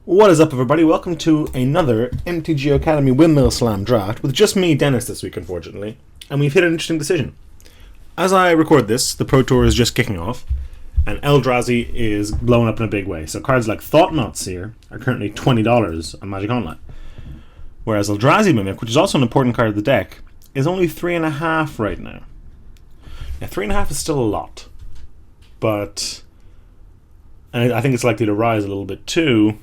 What is up, everybody? Welcome to another MTGO Academy Windmill Slam draft with just me, Dennis, this week, unfortunately. And we've hit an interesting decision. As I record this, the Pro Tour is just kicking off, and Eldrazi is blowing up in a big way. So cards like Thought-Knot Seer are currently $20 on Magic Online. Whereas Eldrazi Mimic, which is also an important card of the deck, is only $3.50 right now. Now, $3.50 is still a lot. But and I think it's likely to rise a little bit too.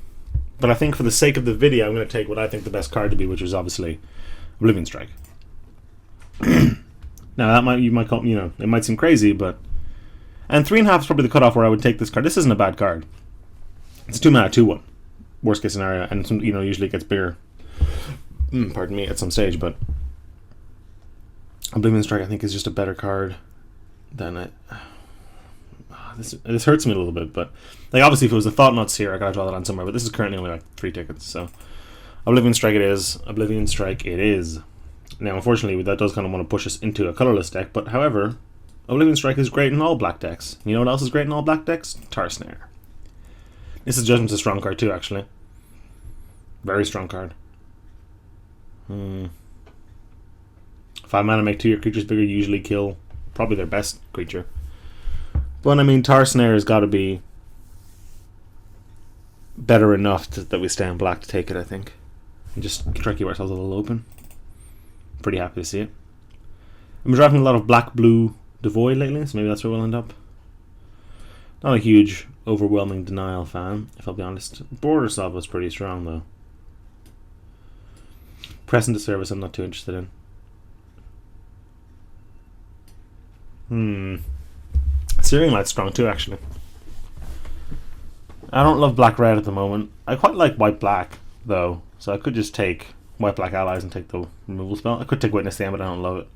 But I think for the sake of the video, I'm going to take what I think the best card to be, which is obviously Oblivion Strike. Now that it might seem crazy, but and 3.5 is probably the cutoff where I would take this card. This isn't a bad card. It's 2 mana, 2/1, worst case scenario, and usually it gets bigger. Pardon me, at some stage, but Oblivion Strike I think is just a better card than it. This hurts me a little bit, but like obviously if it was a Thought-Knot Seer, I gotta draw that on somewhere. But this is currently only like 3 tickets, so Oblivion Strike it is. Oblivion Strike it is. Now, unfortunately, that does kind of want to push us into a colorless deck. But however, Oblivion Strike is great in all black decks. You know what else is great in all black decks? Tar Snare. This is Judgment's a strong card too, actually. Very strong card. 5 mana make 2 your creatures bigger. Usually kill probably their best creature. But I mean, Tar Snare has got to be better enough that we stay on black to take it, I think. And just try to keep ourselves a little open. Pretty happy to see it. I'm drafting a lot of black-blue Devoid lately, so maybe that's where we'll end up. Not a huge, overwhelming Denial fan, if I'll be honest. Border Salvo is pretty strong, though. Press into Service I'm not too interested in. Searing Light's strong too, actually. I don't love black-red at the moment. I quite like white-black, though, so I could just take white-black allies and take the removal spell. I could take Witness the End, but I don't love it.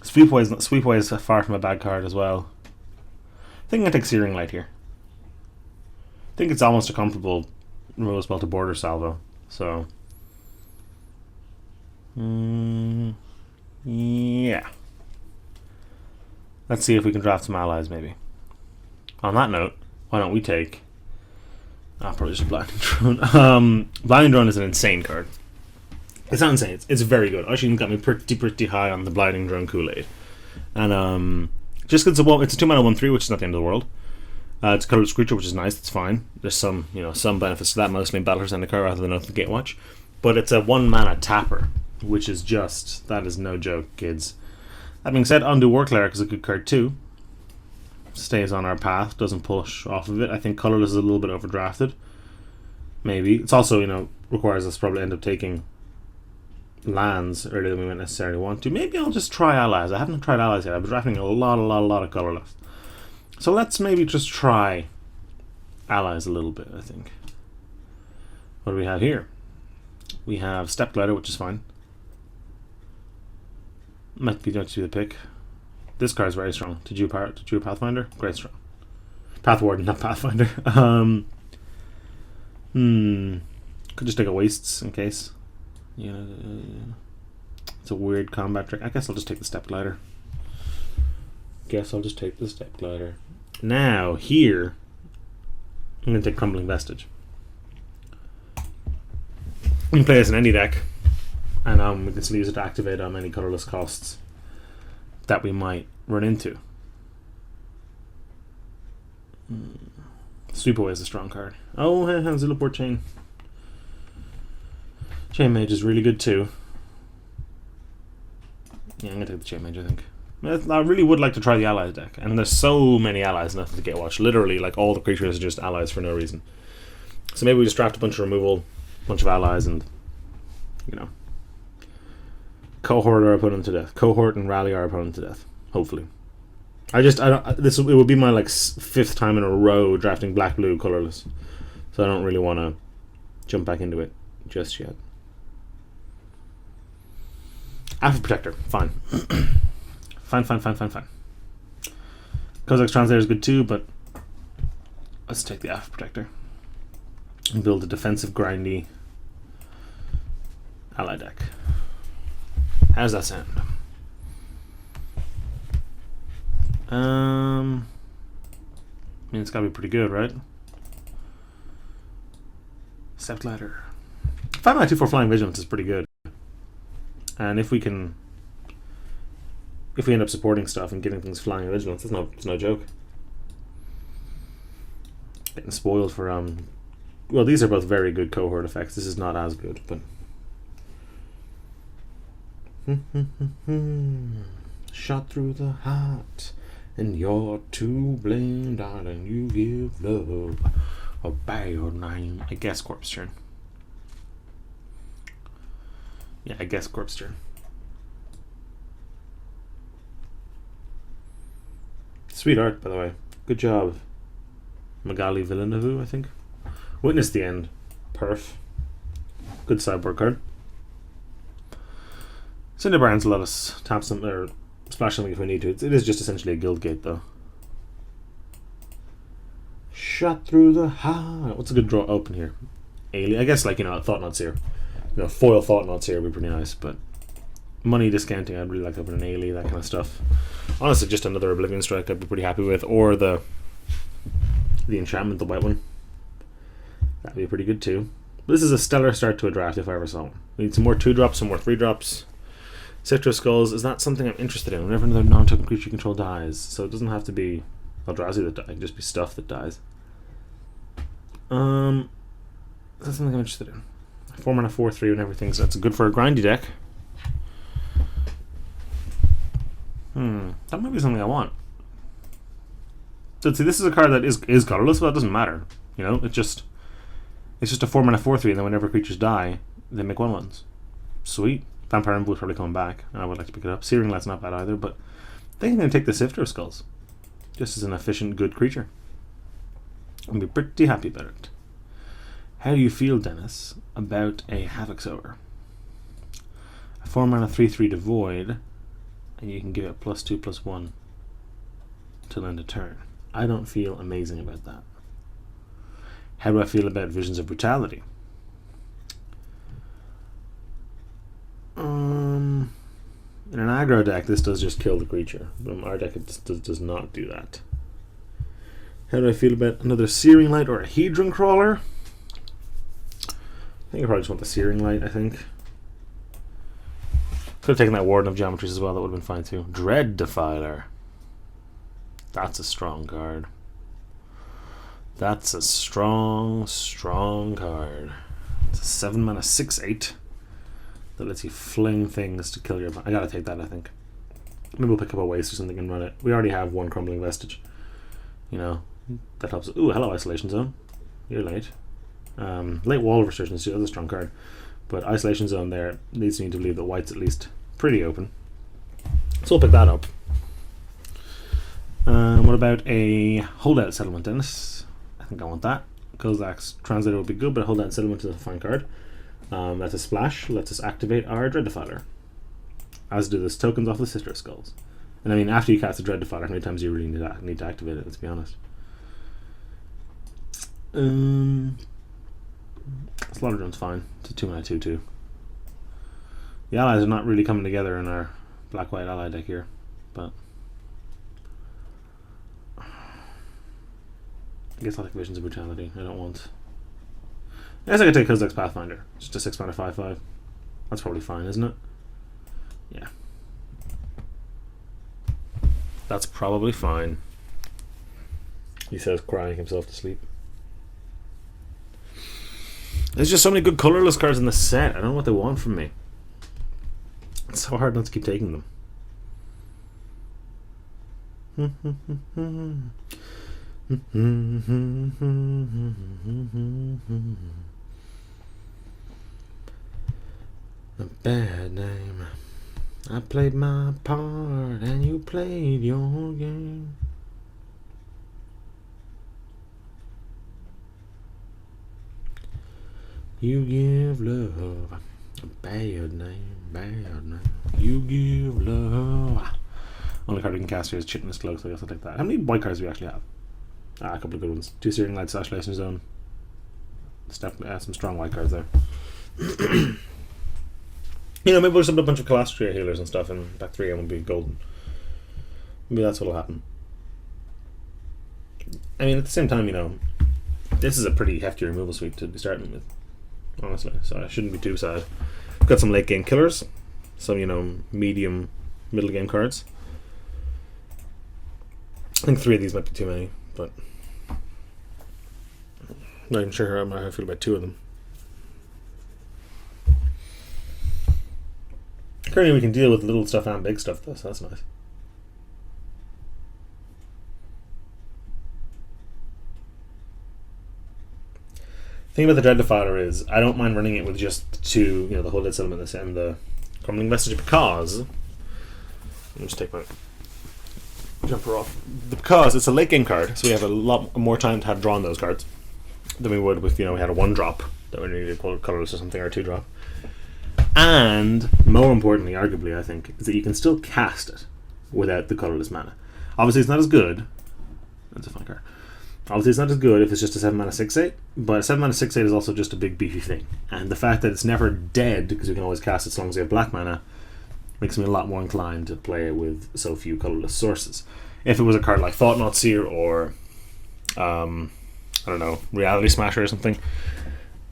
Sweepaway is far from a bad card as well. I think I'm going to take Searing Light here. I think it's almost a comparable removal spell to Border Salvo, so yeah. Let's see if we can draft some allies, maybe. On that note, why don't we take... probably just a Blinding Drone. Blinding Drone is an insane card. It's not insane, it's very good. Actually, got me pretty high on the Blinding Drone Kool-Aid. And just because it's a 2 mana 1/3, which is not the end of the world. It's a colorless creature, which is nice, it's fine. There's some benefits to that, mostly in Battle for Zendikar rather than Oath of Gatewatch. But it's a 1 mana tapper, which is that is no joke, kids. That being said, Undo War Cleric is a good card too. Stays on our path, doesn't push off of it. I think colorless is a little bit overdrafted. Maybe. It's also, requires us to probably end up taking lands earlier than we might necessarily want to. Maybe I'll just try allies. I haven't tried allies yet. I've been drafting a lot of colorless. So let's maybe just try allies a little bit, I think. What do we have here? We have Stepglider, which is fine. Might be the pick. This card's very strong. To Jew Pathfinder, great strong. Pathwarden, not Pathfinder. Could just take a Wastes in case. It's a weird combat trick. I guess I'll just take the Stepglider. Now here, I'm gonna take Crumbling Vestige. We can play this in any deck. And we can still use it to activate any colorless costs that we might run into. Sweepaway is a strong card. Oh, Zilliport Chain. Chain Mage is really good too. Yeah, I'm going to take the Chain Mage, I think. I really would like to try the allies deck. And there's so many allies in Oath of Gatewatch. Literally, like all the creatures are just allies for no reason. So maybe we just draft a bunch of removal, a bunch of allies, and, cohort our opponent to death. Cohort and rally our opponent to death. Hopefully. It would be my 5th time in a row drafting black-blue colorless. So I don't really want to jump back into it just yet. Alpha Protector. Fine. fine. Kozak's Translator is good too, but let's take the Alpha Protector and build a defensive, grindy ally deck. How does that sound? I mean, it's gotta be pretty good, right? Sept Ladder. 5 mana 2/4 Flying Vigilance is pretty good. And if we end up supporting stuff and getting things flying vigilance, it's no joke. Getting spoiled for well, these are both very good cohort effects. This is not as good, but shot through the heart, and you're to blame, darling. You give love a bad name. I guess Corpse turn. Yeah, I guess Corpse turn. Sweet art, by the way. Good job, Magali Villeneuve, I think. Witness the End. Perf. Good sideboard card. Cinder Barnes will let us tap something or splash something if we need to. It is just essentially a guild gate, though. Shot through the heart. What's a good draw open here? Alien. I guess, like, you know, Thought-Knot Seer. You know, foil Thought-Knot Seer would be pretty nice, but money discounting, I'd really like to open an alien, that kind of stuff. Honestly, just another Oblivion Strike I'd be pretty happy with, or the enchantment, the white one. That'd be pretty good too. But this is a stellar start to a draft if I ever saw one. We need some more 2-drops, some more 3-drops. Citra Skulls is not something I'm interested in. Whenever another non-token creature you control dies, so it doesn't have to be Eldrazi that dies, it can just be stuff that dies. That's something I'm interested in. 4 mana 4/3 and everything, so that's good for a grindy deck. That might be something I want. So see, this is a card that is colorless, but that doesn't matter. You know, it's just a 4 mana 4/3, and then whenever creatures die, they make 1/1s. Sweet. Vampire Emblem will probably come back. I would like to pick it up. Searing Light's not bad either, but I think I'm going to take the Sifter of Skulls. Just as an efficient, good creature. I'll be pretty happy about it. How do you feel, Dennis, about a Havoc Sower? A 4 mana 3/3 to void, and you can give it +2/+1 till end of turn. I don't feel amazing about that. How do I feel about Visions of Brutality? In an aggro deck, this does just kill the creature. But our deck does not do that. How do I feel about another Searing Light or a Hedron Crawler? I think I probably just want the Searing Light, I think. Could have taken that Warden of Geometries as well, that would have been fine too. Dread Defiler. That's a strong card. That's a strong card. It's a 7 mana 6/8 that lets you fling things to kill your... I gotta take that, I think. Maybe we'll pick up a waste or something and run it. We already have one Crumbling Vestige. You know, that helps. Ooh, hello, Isolation Zone. You're late. Late Wall of Resurgence too, that's a strong card. But Isolation Zone there leads me to believe that white's at least pretty open. So we'll pick that up. What about a Holdout Settlement, Dennis? I think I want that. Kozak's Translator would be good, but Holdout Settlement is a fine card. That's a splash, lets us activate our Dread Defiler. As do the tokens off the Sister of Skulls. And I mean, after you cast a Dread Defiler, how many times do you really need to activate it, let's be honest. Slaughter Drone's fine. It's a 2 mana 2/2. The allies are not really coming together in our black-white ally deck here, but I guess I'll take Visions of Brutality. I don't want... I guess I could take Kozak's Pathfinder. Just a 6 mana 5/5. That's probably fine, isn't it? Yeah. That's probably fine. He says, crying himself to sleep. There's just so many good colorless cards in the set. I don't know what they want from me. It's so hard not to keep taking them. A bad name. I played my part and you played your game. You give love a bad name, bad name. You give love. Only card we can cast here is Chitinous Cloak, so I guess I'll take that. How many white cards do we actually have? A couple of good ones. 2 Searing Light, Isolation Zone. Some strong white cards there. You know, maybe we'll just have a bunch of Calastria healers and stuff, and back 3 will be golden. Maybe that's what'll happen. I mean, at the same time, you know, this is a pretty hefty removal suite to be starting with. honestly, so I shouldn't be too sad. Got some late game killers, some, you know, medium, middle game cards. I think 3 of these might be too many, but not even sure how I feel about 2 of them. Currently we can deal with little stuff and big stuff though, so that's nice. The thing about the Dread Defiler is I don't mind running it with just 2, you know, the Hooded Settlement and the Crumbling Vestige, because let me just take my jumper off. Because it's a late game card, so we have a lot more time to have drawn those cards than we would if, you know, we had a 1-drop that we needed colorless or something, or a 2-drop. And more importantly, arguably, I think, is that you can still cast it without the colorless mana. Obviously, it's not as good. That's a fun card. Obviously, it's not as good if it's just a 7 mana 6/8, but a 7 mana 6/8 is also just a big beefy thing. And the fact that it's never dead, because we can always cast it as long as we have black mana, makes me a lot more inclined to play it with so few colorless sources. If it was a card like Thought Knot Seer or, I don't know, Reality Smasher or something,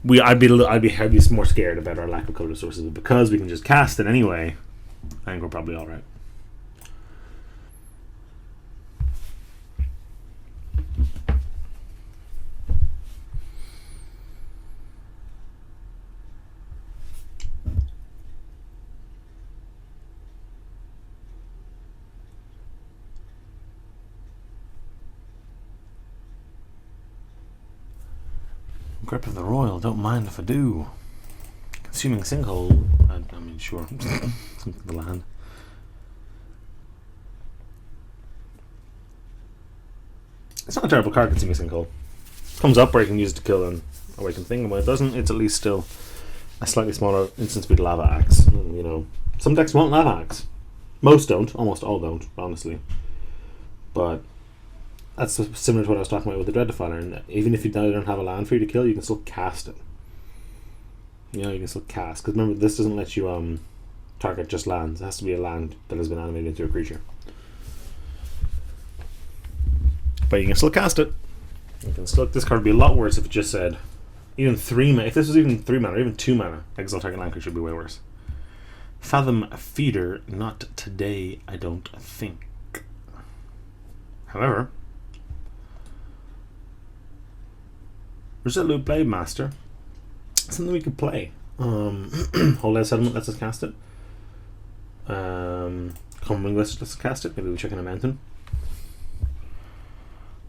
I'd be more scared about our lack of colorless sources. But because we can just cast it anyway, I think we're probably all right. Grip of the Royal, don't mind if I do. Consuming Sinkhole, I mean, sure. The land. It's not a terrible card, Consuming Sinkhole. Comes up where you can use it to kill an awakened thing, and when it doesn't, it's at least still a slightly smaller instant speed Lava Axe. And, you know, some decks want Lava Axe. Most don't, almost all don't, honestly. But that's similar to what I was talking about with the Dread Defiler, and even if you don't have a land for you to kill, you can still cast it. You know, you can still cast, because remember, this doesn't let you target just lands. It has to be a land that has been animated into a creature. But you can still cast it. You can still. This card would be a lot worse if it just said even 3 mana. If this was even 3 mana or even 2 mana, exile target land creature would be way worse. Fathom Feeder, not today, I don't think. However, Resolute Blade Master, something we could play. Hold Out Settlement lets us cast it. Crumbling Vestige lets us cast it. Maybe we check in a mountain.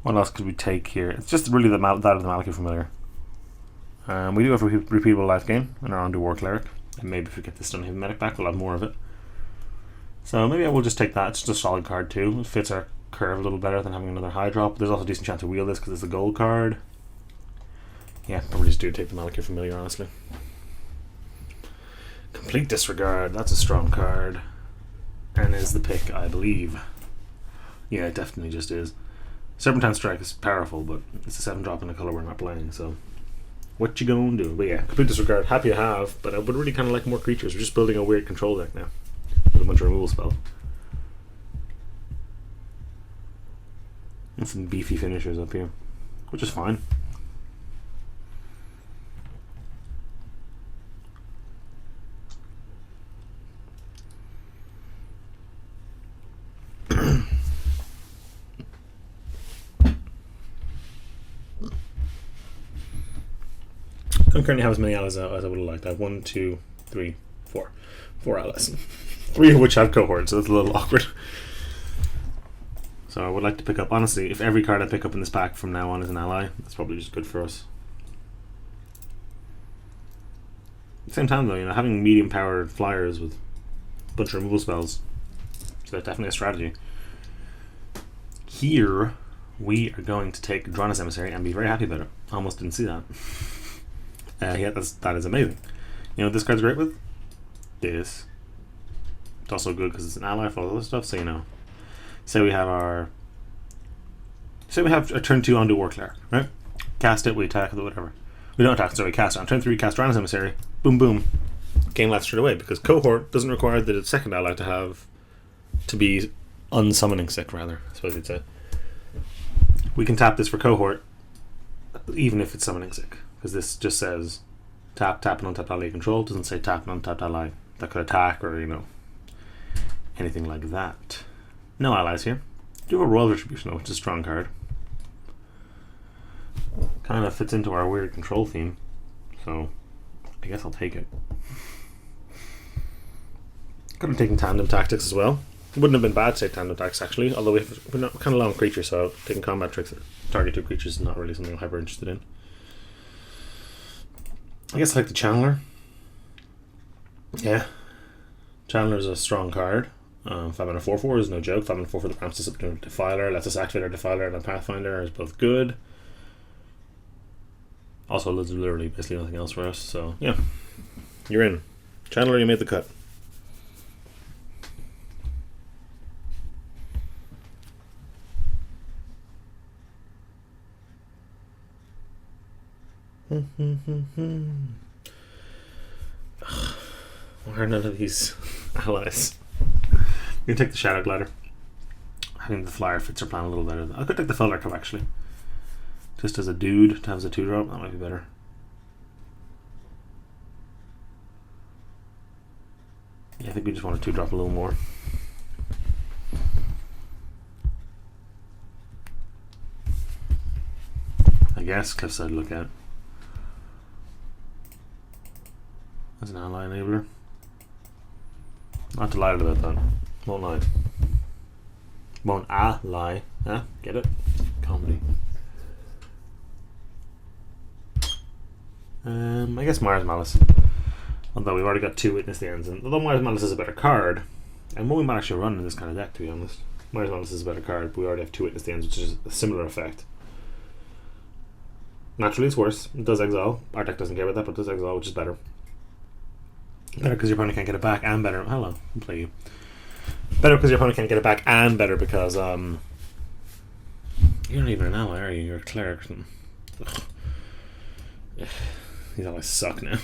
What else could we take here? It's just really that of the Maliki Familiar. We do have a repeatable life gain in our Undo War Cleric, and maybe if we get this Stunhaven Medic back, we'll have more of it. So maybe I will just take that. It's just a solid card too. It fits our curve a little better than having another high drop. There's also a decent chance to wheel this because it's a gold card. Yeah, probably just do take the Maliki Familiar, honestly. Complete Disregard, that's a strong card. And is the pick, I believe. Yeah, it definitely just is. Serpentine Strike is powerful, but it's a 7-drop in a colour we're not playing, so what you gonna do? But yeah, Complete Disregard, happy to have, but I would really kind of like more creatures. We're just building a weird control deck now with a bunch of removal spells. And some beefy finishers up here, which is fine. I don't currently have as many allies as I would have liked. I have 1, 2, 3, 4. 4 allies. 3 of which have cohorts, so it's a little awkward. So I would like to pick up, honestly, if every card I pick up in this pack from now on is an ally, that's probably just good for us. At the same time though, you know, having medium powered flyers with a bunch of removal spells, so that's definitely a strategy. Here we are going to take Drana's Emissary and be very happy about it. I almost didn't see that. Yeah, that is amazing. You know what this card's great with? This. It's also good because it's an ally for all the other stuff, so you know. Say we have a turn 2 Undo War Cleric, right? Cast it, we attack it, whatever. We don't attack, so we cast it. On turn 3, we cast Drana's Emissary. Boom, boom. Game left straight away, because Cohort doesn't require the second ally to be unsummoning sick, rather, I suppose you'd say. We can tap this for Cohort, even if it's summoning sick, because this just says Tap an untapped ally you control. Doesn't say tap an untapped ally that could attack or, you know, anything like that. No allies here. Do have a Royal Retribution though, which is a strong card. Kind of fits into our weird control theme, so I guess I'll take it. Could have taken Tandem Tactics as well. It wouldn't have been bad to take Tandem Tactics actually, although we're not kind of low on creatures, so taking combat tricks that target 2 creatures is not really something I'm hyper interested in. I guess I like the Channeler. Yeah, Channeler is a strong card. 5 mana 4/4 is no joke. 5 mana 4 for the prompts to Defiler, lets us activate our Defiler and Pathfinder is both good. Also, there's literally basically nothing else for us, so yeah. You're in. Channeler, you made the cut. Why are none of these allies? I'm gonna take the Shadow Glider. I think the Flyer fits our plan a little better. I could take the Felder Cup actually. Just as a dude to have as a 2-drop, that might be better. Yeah, I think we just want to 2-drop a little more. I guess Cliff's I'd look at. As an ally enabler. Not delighted about that. Won't lie. Won't lie. Huh? Get it? Comedy. I guess Mars Malice. Although we've already got 2 Witness the Ends, and although Mars Malice is a better card, and what we might actually run in this kind of deck, to be honest. Mars Malice is a better card, but we already have 2 Witness the Ends, which is a similar effect. Naturally, it's worse. It does exile. Our deck doesn't care about that, but it does exile, which is better. Better because your opponent can't get it back, and better. Hello, I'll play you. Better because your opponent can't get it back, and better because you're not even an ally, are you? You're a cleric or something. These allies suck now.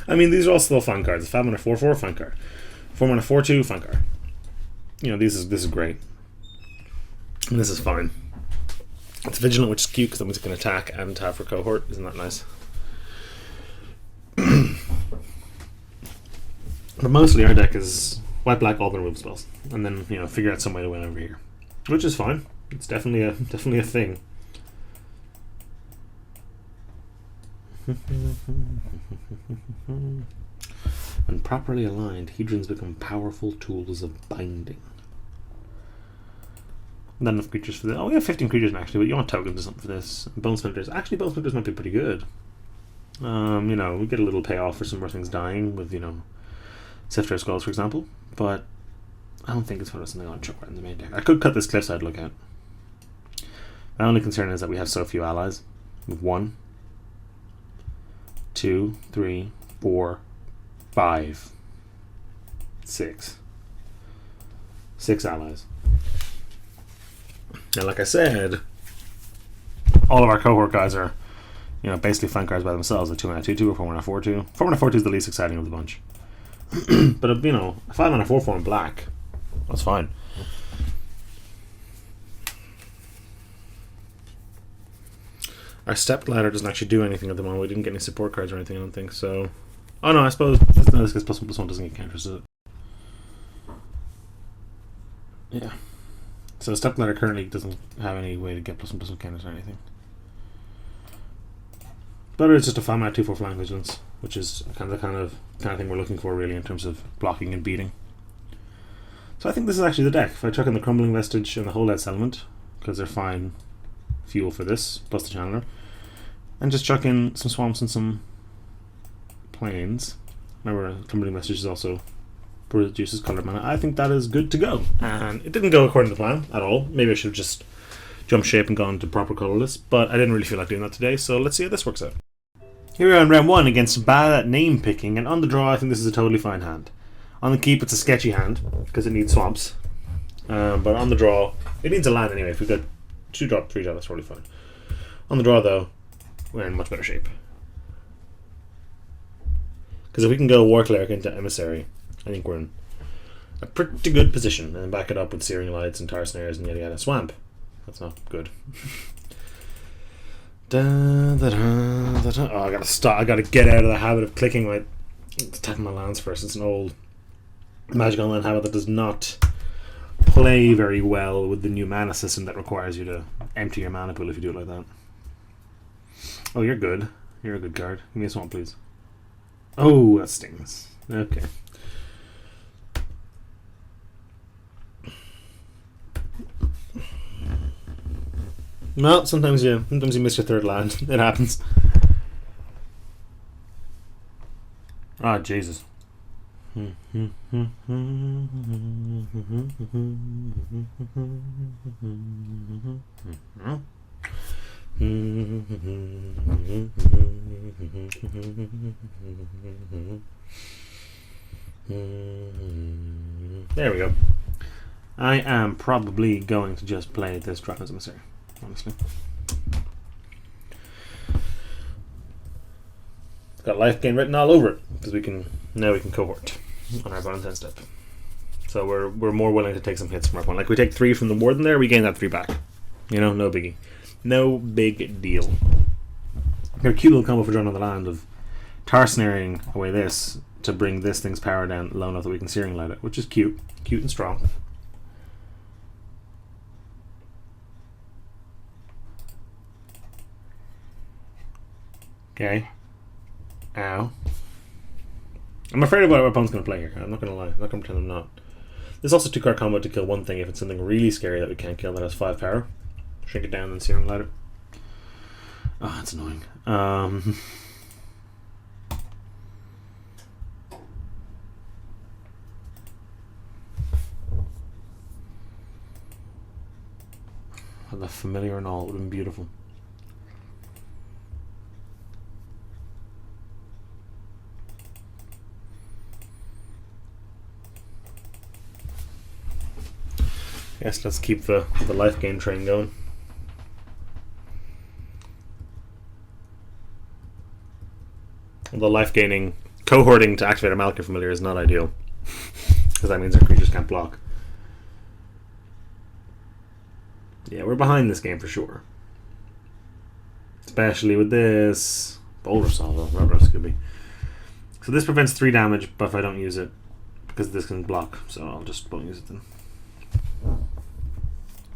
I mean, these are all still fun cards. 5 mana 4/4 fun card. 4 mana 4/2 fun card. You know, this is great. And this is fine. It's Vigilant, which is cute because that means it can attack and tap for cohort. Isn't that nice? But mostly our deck is white black all the remove spells, and then, you know, figure out some way to win over here, which is fine. It's definitely a thing. When properly aligned, Hedrons become powerful tools of binding. Not enough creatures for this. Oh, we have 15 creatures actually, but you want tokens or something for this. Bone Splinters. Actually, Bone Splinters might be pretty good. You know, we get a little payoff for some more things dying with, you know, Sifter Skulls, for example, but I don't think it's for something I want to chuck right in the main deck. I could cut this Cliffside look at. My only concern is that we have so few allies. We have 1, 2, 3, 4, 5, 6. 6 allies. Now, like I said, all of our cohort guys are, you know, basically flank cards by themselves. A 2 mana 2/2 or 4 mana 4/2. 4 mana 4/2 is the least exciting of the bunch. But, you know, a 5 mana 4/4 in black, that's fine. Our Step Ladder doesn't actually do anything at the moment. We didn't get any support cards or anything, I don't think, so... Oh no, I suppose this gets +1/+1 doesn't get counters, does it? Yeah. So Step Ladder currently doesn't have any way to get +1/+1 counters or anything. But it's just a 5 mana 2/4 Flying Vigilance, which is kind of thing we're looking for really in terms of blocking and beating. So I think this is actually the deck. If I chuck in the Crumbling Vestige and the Holdout Settlement, because they're fine fuel for this, plus the Channeler, and just chuck in some swamps and some plains. Remember, Crumbling Vestige is also produces colored mana. I think that is good to go. And it didn't go according to plan at all. Maybe I should have just jumped shape and gone to proper colorless, but I didn't really feel like doing that today, so let's see how this works out. Here we are in round 1 against bad at name picking, and on the draw I think this is a totally fine hand. On the keep it's a sketchy hand, because it needs swamps. But on the draw, it needs a land anyway. If we've got 2-drop, 3-drop, that's totally fine. On the draw though, we're in much better shape. Because if we can go War Cleric into Emissary, I think we're in a pretty good position, and then back it up with Searing Lights and Tar Snares and yada yada. Swamp. That's not good. Oh, I gotta stop. I gotta get out of the habit of clicking my attacking my lands first. It's an old Magic Online habit that does not play very well with the new mana system that requires you to empty your mana pool if you do it like that. Oh, you're good. You're a good card. Give me a swamp, please. Oh, that stings. Okay. Well, sometimes you miss your third land. It happens. Ah, Jesus. There we go. I am probably going to just play this Dragon's Emissary, honestly. It's got life gain written all over it because we can cohort on our bonus 10 step. So we're more willing to take some hits from our opponent. Like we take 3 from the Warden there, we gain that 3 back. You know, no biggie. No big deal. Got a cute little combo for drawing on the land of tar snaring away this to bring this thing's power down low enough that we can Searing Light it, which is cute. Cute and strong. Okay. Ow. I'm afraid of what our opponent's going to play here. I'm not going to lie. I'm not going to pretend I'm not. There's also 2-card combo to kill one thing if it's something really scary that we can't kill that has 5 power. Shrink it down and Searing Light it. Oh, that's annoying. The familiar and all would have been beautiful. Yes, let's keep the life gain train going. The life gaining cohorting to activate a Malkin Familiar is not ideal because that means our creatures can't block. Yeah, we're behind this game for sure. Especially with this Boulder Saw, Rubber Scooby. So this prevents 3 damage, but if I don't use it, because this can block, so I'll just won't use it then.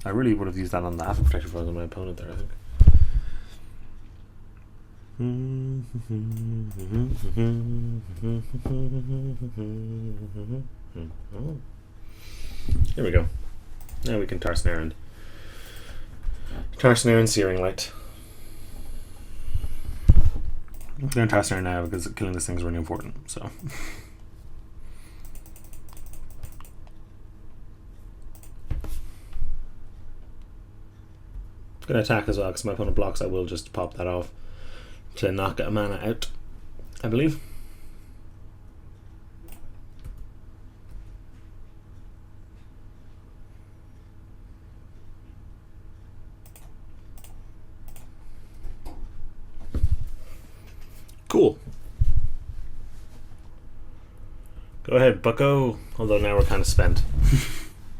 I really would have used that on the After Protector for my opponent there, I think. There we go. Now we can Tar Snare and Searing Light. I'm going to Tar Snare now because killing this thing is really important. So. Going to attack as well because my opponent blocks. I will just pop that off to knock a mana out, I believe. Cool. Go ahead, bucko. Although now we're kind of spent.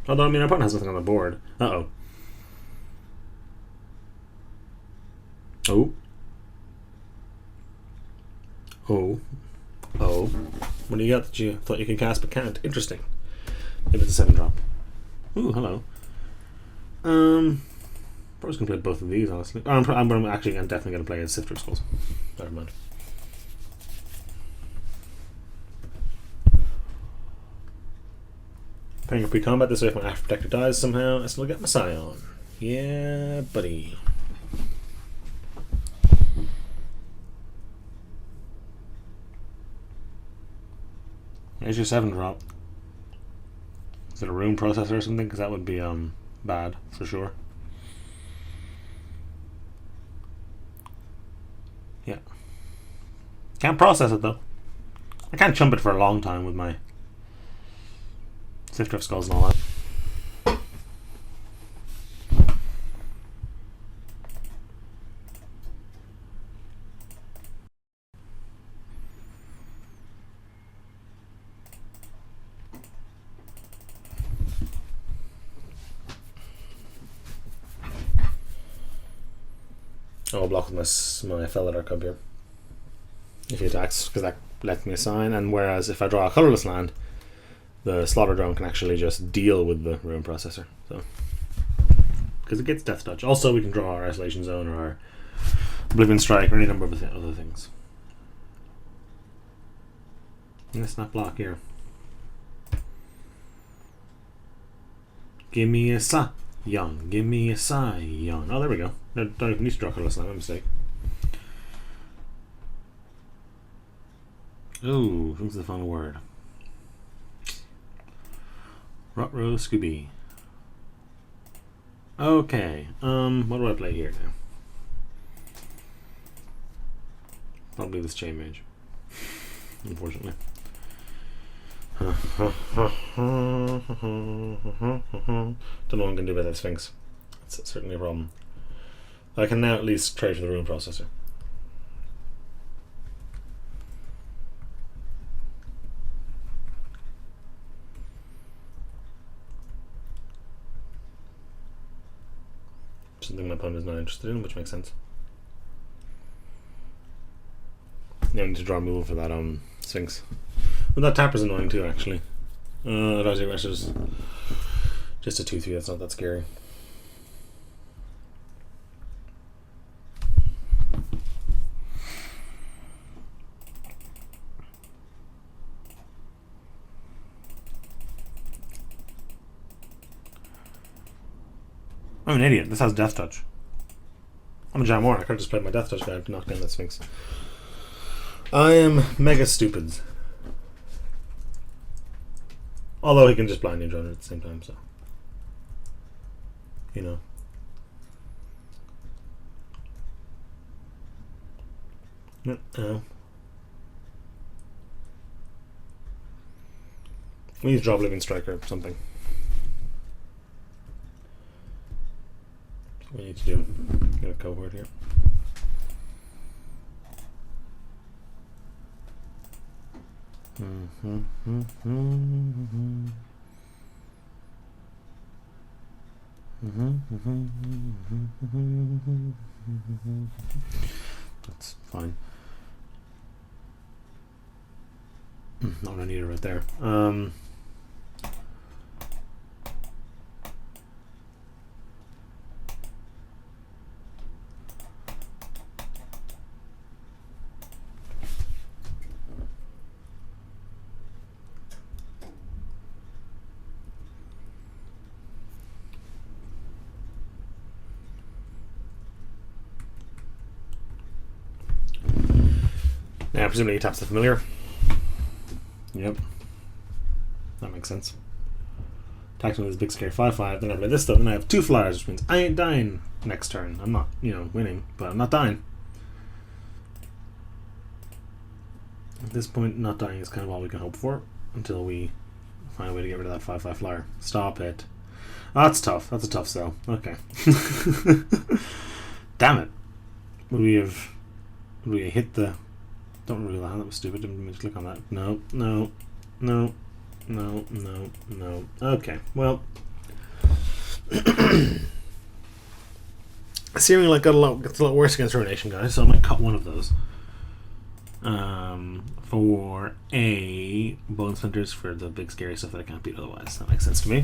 Although, I mean, our opponent has nothing on the board. Uh-oh. Oh. Oh. Oh. What do you got that you thought you could cast but can't? Interesting. Maybe it's a 7-drop. Ooh, hello. Probably just gonna play both of these, honestly. I'm definitely gonna play a Sifter of Skulls. Never mind. Paying a pre-combat this way if my After Protector dies somehow, I still get my Scion. Yeah, buddy. There's your 7-drop. Is it a rune processor or something? Because that would be bad for sure. Yeah. Can't process it though. I can't chump it for a long time with my Sifter of Skulls and all that. Oh, I'll block with my Felidar Cub here. If he attacks, because that lets me assign, and whereas if I draw a colorless land, the Slaughter Drone can actually just deal with the Ruin Processor. So, because it gets Death Touch. Also, we can draw our Isolation Zone or our Oblivion Strike or any number of other things. Let's not block here. Give me a Sion. Give me a Sion. Oh, there we go. No, don't even need to draw colorless land. My mistake. Ooh, who's the final word? Rotro Scooby. Okay. What do I play here now? Probably this Chain Mage. Unfortunately. Don't know what I can do about that Sphinx. That's certainly a problem. I can now at least trade for the Ruin Processor. Something my opponent is not interested in, which makes sense. Yeah, I need to draw a move for that Sphinx. But that Tapper's annoying too, actually. Advisory Rush's just a 2-3, that's not that scary. I'm an idiot. This has Death Touch. I'm a Jamor. I could have just played my Death Touch guy to knock down that Sphinx. I am mega stupid. Although he can just blind Ninja at the same time, so. You know. No. We need to draw Oblivion Striker or something. That's what we need to do. Get a cohort here. That's fine. Not what I needed right there. Yeah, presumably he taps the Familiar. Yep. That makes sense. Attacking with this big scary 5/5, then I play this stuff, and I have 2 flyers, which means I ain't dying next turn. I'm not, winning, but I'm not dying. At this point, not dying is kind of all we can hope for until we find a way to get rid of that 5/5 flyer. Stop it. Oh, that's tough. That's a tough sell. Okay. Damn it. Would we have hit the... Don't reveal that. That was stupid. Didn't mean to click on that. No. Okay. Well, Searing Light gets a lot worse against Ruination, guys. So I might cut one of those. For a Bone Splinters for the big scary stuff that I can't beat otherwise. That makes sense to me.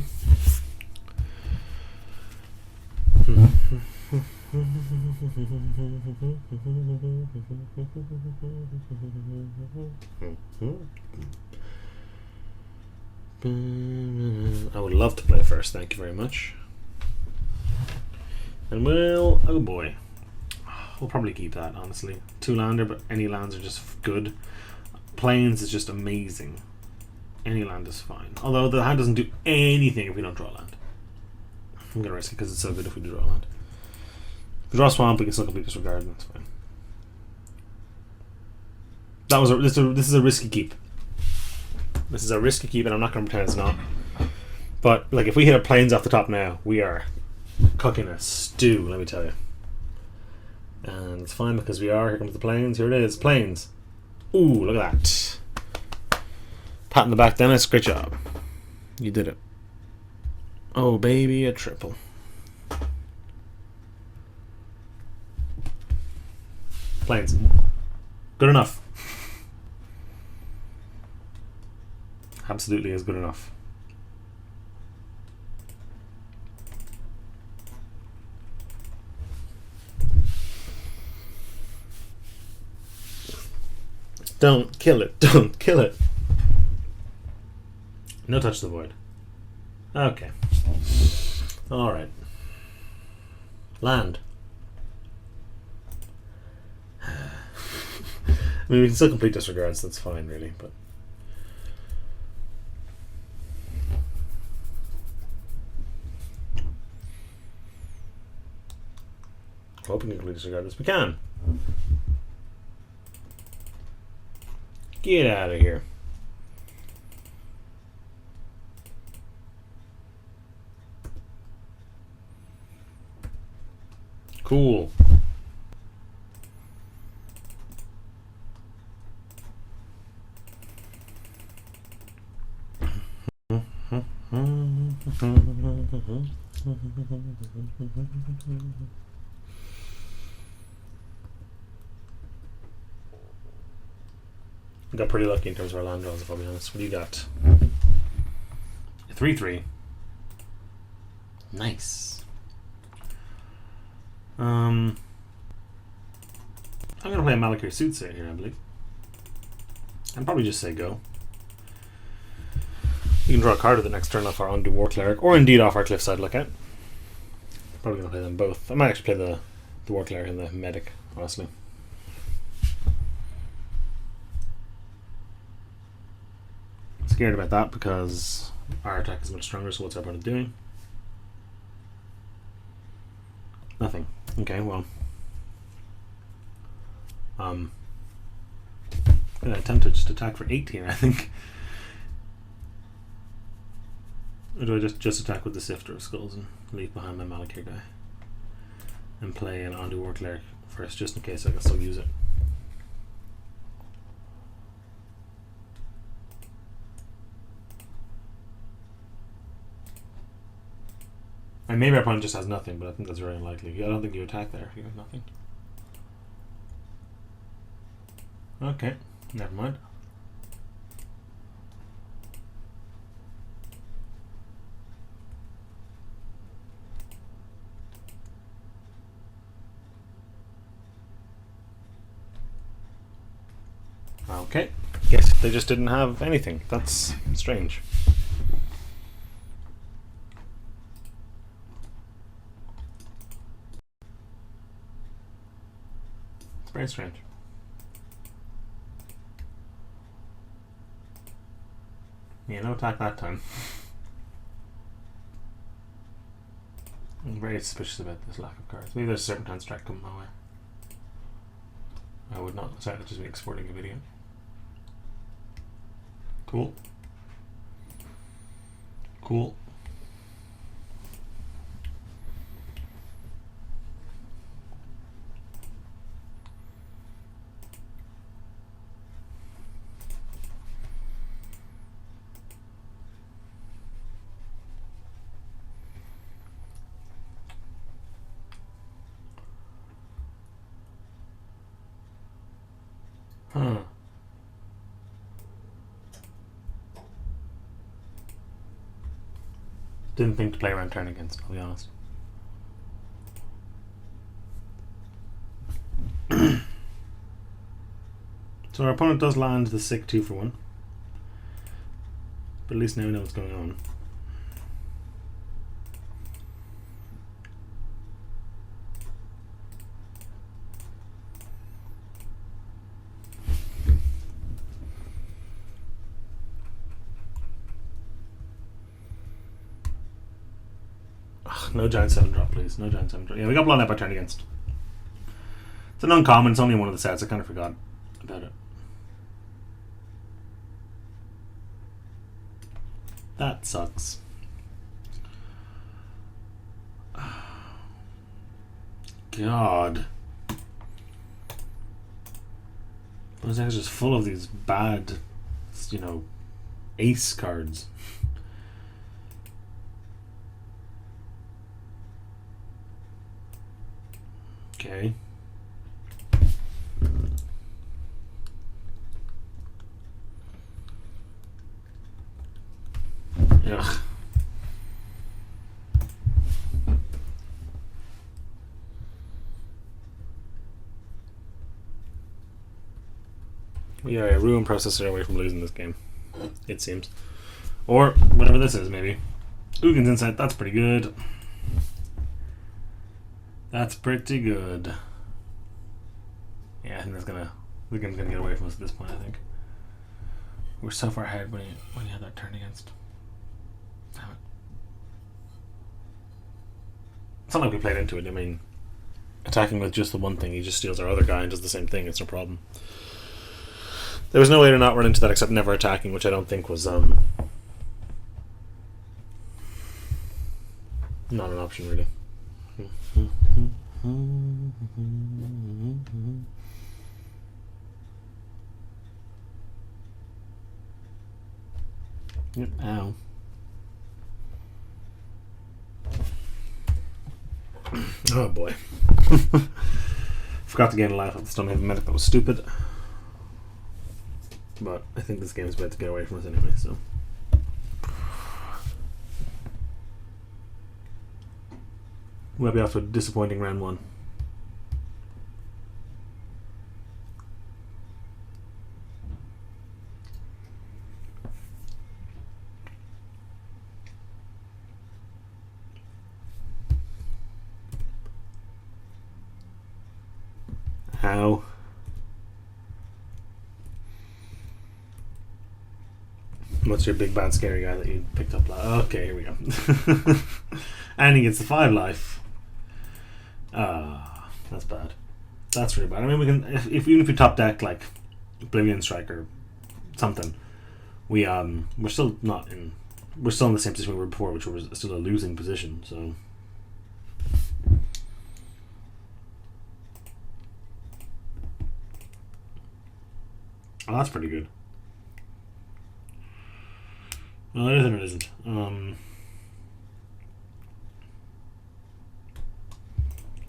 I would love to play first, thank you very much. And we'll... oh boy. We'll probably keep that, honestly. 2-lander, but any lands are just good. Plains is just amazing. Any land is fine. Although the hand doesn't do anything if we don't draw a land. I'm going to risk it because it's so good if we do draw a land. If we draw a swamp, we can still complete disregard, and that's fine. This is a risky keep. This is a risky keep, and I'm not going to pretend it's not. But like, if we hit a Plains off the top now, we are cooking a stew, let me tell you. And it's fine because we are. Here comes the Plains. Here it is, Plains. Ooh, look at that. Pat on the back, Dennis. Great job. You did it. Oh, baby, a triple. Plains. Good enough. Absolutely is good enough. Don't kill it. Don't kill it. No touch the void. Okay. Alright. Land. I mean, we can still complete disregards, that's fine, really, but... Hoping to complete disregard this. We can. Get out of here. Cool. We got pretty lucky in terms of our land draws, if I'll be honest. What do you got? 3/3. Nice. I'm gonna play a Malakir Soothsayer here, I believe. And probably just say go. You can draw a card at the next turn off our Undo War Cleric, or indeed off our Cliffside Lookout. Probably gonna play them both. I might actually play the War Cleric and the Medic, honestly. Scared about that because our attack is much stronger, so what's everyone doing? Nothing. Okay, well. I'm gonna attempt to just attack for 18, I think. Or do I just attack with the Sifter of Skulls and leave behind my Malakir guy? And play an Undo War Cleric first, just in case I can still use it. And maybe our opponent just has nothing, but I think that's very unlikely. I don't think you attack there. You have nothing. Okay, never mind. Okay, guess they just didn't have anything. That's strange. Very strange. Yeah, no attack that time. I'm very suspicious about this lack of cards. Maybe there's a Serpentine Strike coming my way. I would not decide to just be exporting a video. Cool. Cool. Huh. Didn't think to play around turn against, I'll be honest. So our opponent does land the sick 2-for-1. But at least now we know what's going on. No giant 7-drop, please. No giant 7-drop. Yeah, we got blown out by turn against. It's an uncommon. It's only one of the sets. I kind of forgot about it. That sucks. God. Those decks are just full of these bad, you know, ace cards. Okay. Ugh. We are a ruin processor away from losing this game, it seems. Or whatever this is, maybe. Ugin's Insight, that's pretty good. That's pretty good. Yeah, I think that's gonna... Ugin's gonna get away from us at this point, I think. We're so far ahead when you had that turn against. Damn it. It's not like we played into it. I mean, attacking with just the one thing, he just steals our other guy and does the same thing. It's no problem. There was no way to not run into that except never attacking, which I don't think was not an option, really. Yep, ow. Oh boy. Forgot to gain a life at the stomach of the medic. That was stupid. But I think this game is about to get away from us anyway, so. We'll be off to a disappointing round one. Ow. What's your big bad scary guy that you picked up? Okay, here we go. And he gets the 5 life. That's bad. That's really bad. I mean, we can even if we top deck like Oblivion Strike or something, we're still not in. We're still in the same position we were before, which was still a losing position. So. Oh, that's pretty good. Well, it is and it isn't.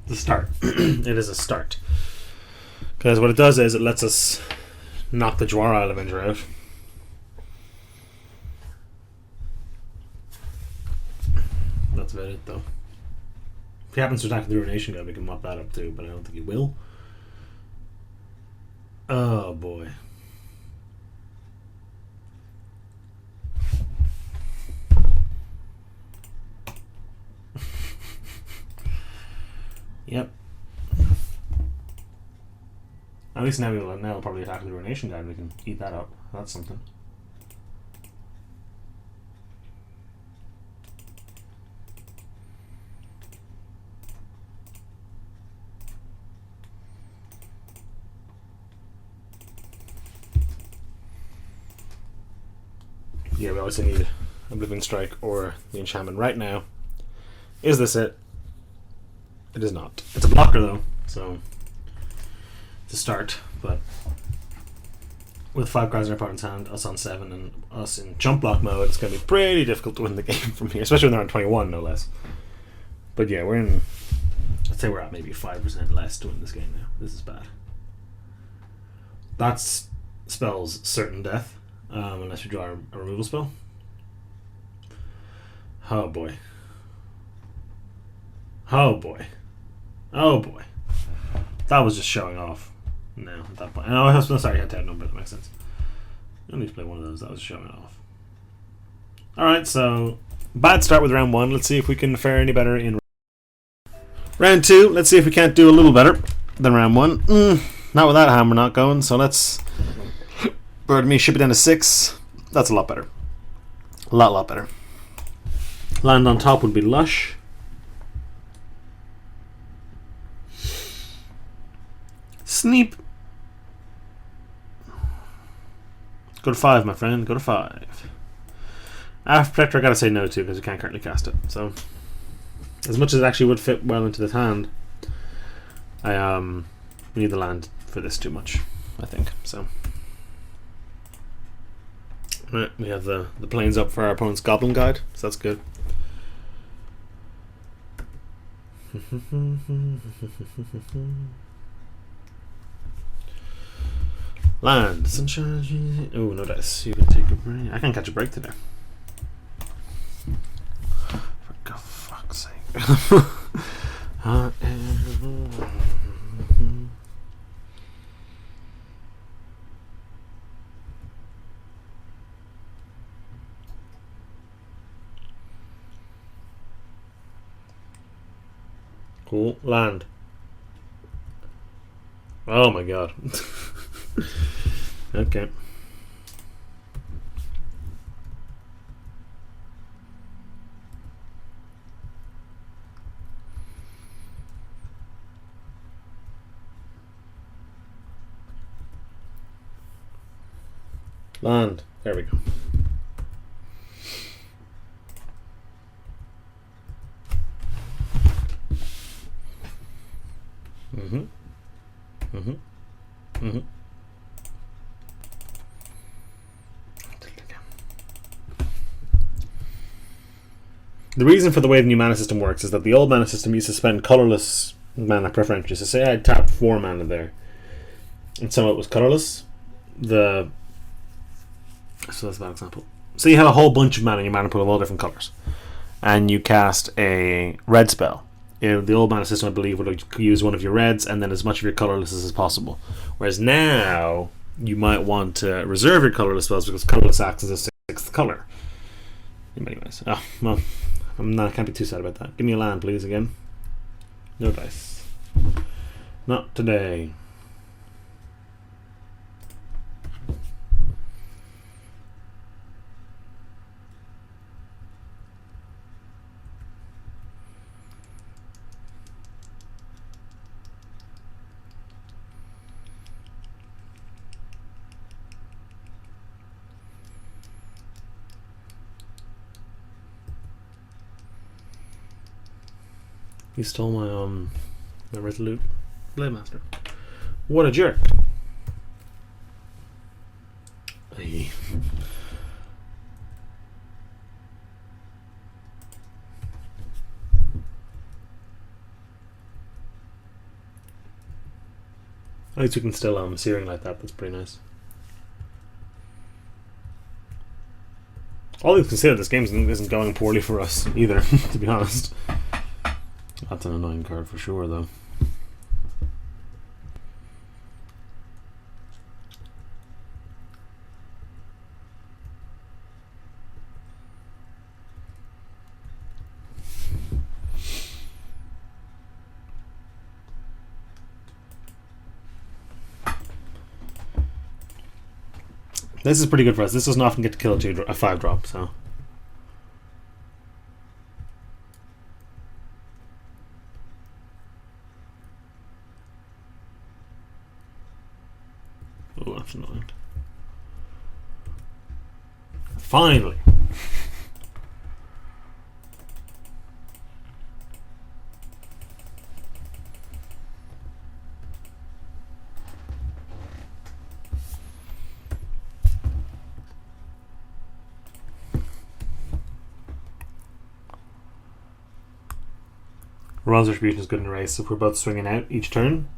The start. It is a start. Because what it does is it lets us knock the Jwar Isle Avenger out. That's about it, though. If he happens to attack the Ruination guy, we can mop that up too, but I don't think he will. Oh, boy. Yep. At least now we'll probably attack the Ruination guy and we can eat that up. That's something. Yeah, we obviously need Oblivion Strike or the enchantment right now. Is this it? It is not. It's a blocker though, so to start, but with 5 cards in our opponent's hand, us on 7 and us in jump block mode, it's going to be pretty difficult to win the game from here, especially when they're on 21, no less. But yeah, we're in, I'd say we're at maybe 5% less to win this game now. This is bad. That spells certain death, unless you draw a removal spell. Oh boy. Oh boy. Oh boy. That was just showing off. No, at that point. No, sorry, I had to add a number, that makes sense. I need to play one of those, that was showing off. Alright, so bad start with round 1. Let's see if we can fare any better in round 2. Let's see if we can't do a little better than round 1. Not with that hammer not going, so let's pardon me, ship it down to 6. That's a lot better. A lot better. Land on top would be Lush. Sneep. Go to 5, my friend. Go to 5. After Protector, I gotta say no to because we can't currently cast it. So, as much as it actually would fit well into this hand, I need the land for this too much, I think. So, right, we have the planes up for our opponent's Goblin Guide, so that's good. Land, sunshine. Oh, no dice. You can take a break. I can't catch a break today. Cool. Land. Oh my god. Okay. Land. There we go. The reason for the way the new mana system works is that the old mana system used to spend colorless mana preferentially. So say I tapped 4 mana there, and some of it was colorless. So that's a bad example. So you have a whole bunch of mana in your mana pool of all different colors, and you cast a red spell. The old mana system, I believe, would use one of your reds and then as much of your colorless as possible. Whereas now you might want to reserve your colorless spells because colorless acts as a 6th color. In many ways. Oh well, I can't be too sad about that. Give me a land, please. Again. No dice. Not today. He stole my Resolute Blade Master. What a jerk! Hey. At least we can still searing like that. That's pretty nice. All you can say that this game isn't going poorly for us either, to be honest. That's an annoying card for sure, though. This is pretty good for us. This doesn't often get to kill a 5-drop, so. Oh, that's annoying. Finally! Ron's Retribution is good in a race. If we're both swinging out each turn,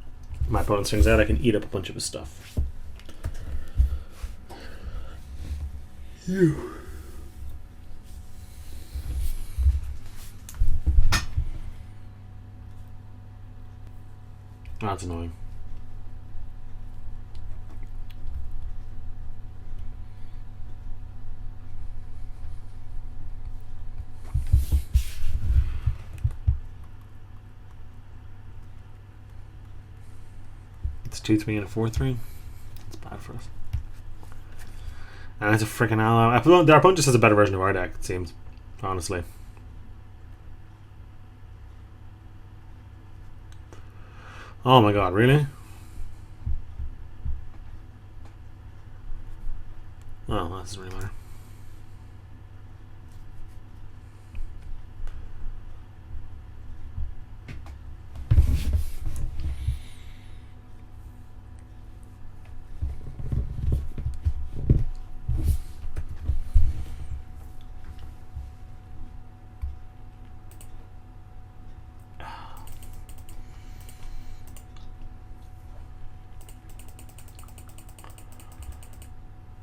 my opponent swings out, I can eat up a bunch of his stuff. You. That's annoying. It's 2-3 and a 4-3. That's bad for us. And it's a freaking ally. Our opponent just has a better version of our deck, it seems. Honestly. Oh my god, really? Oh, that doesn't really matter.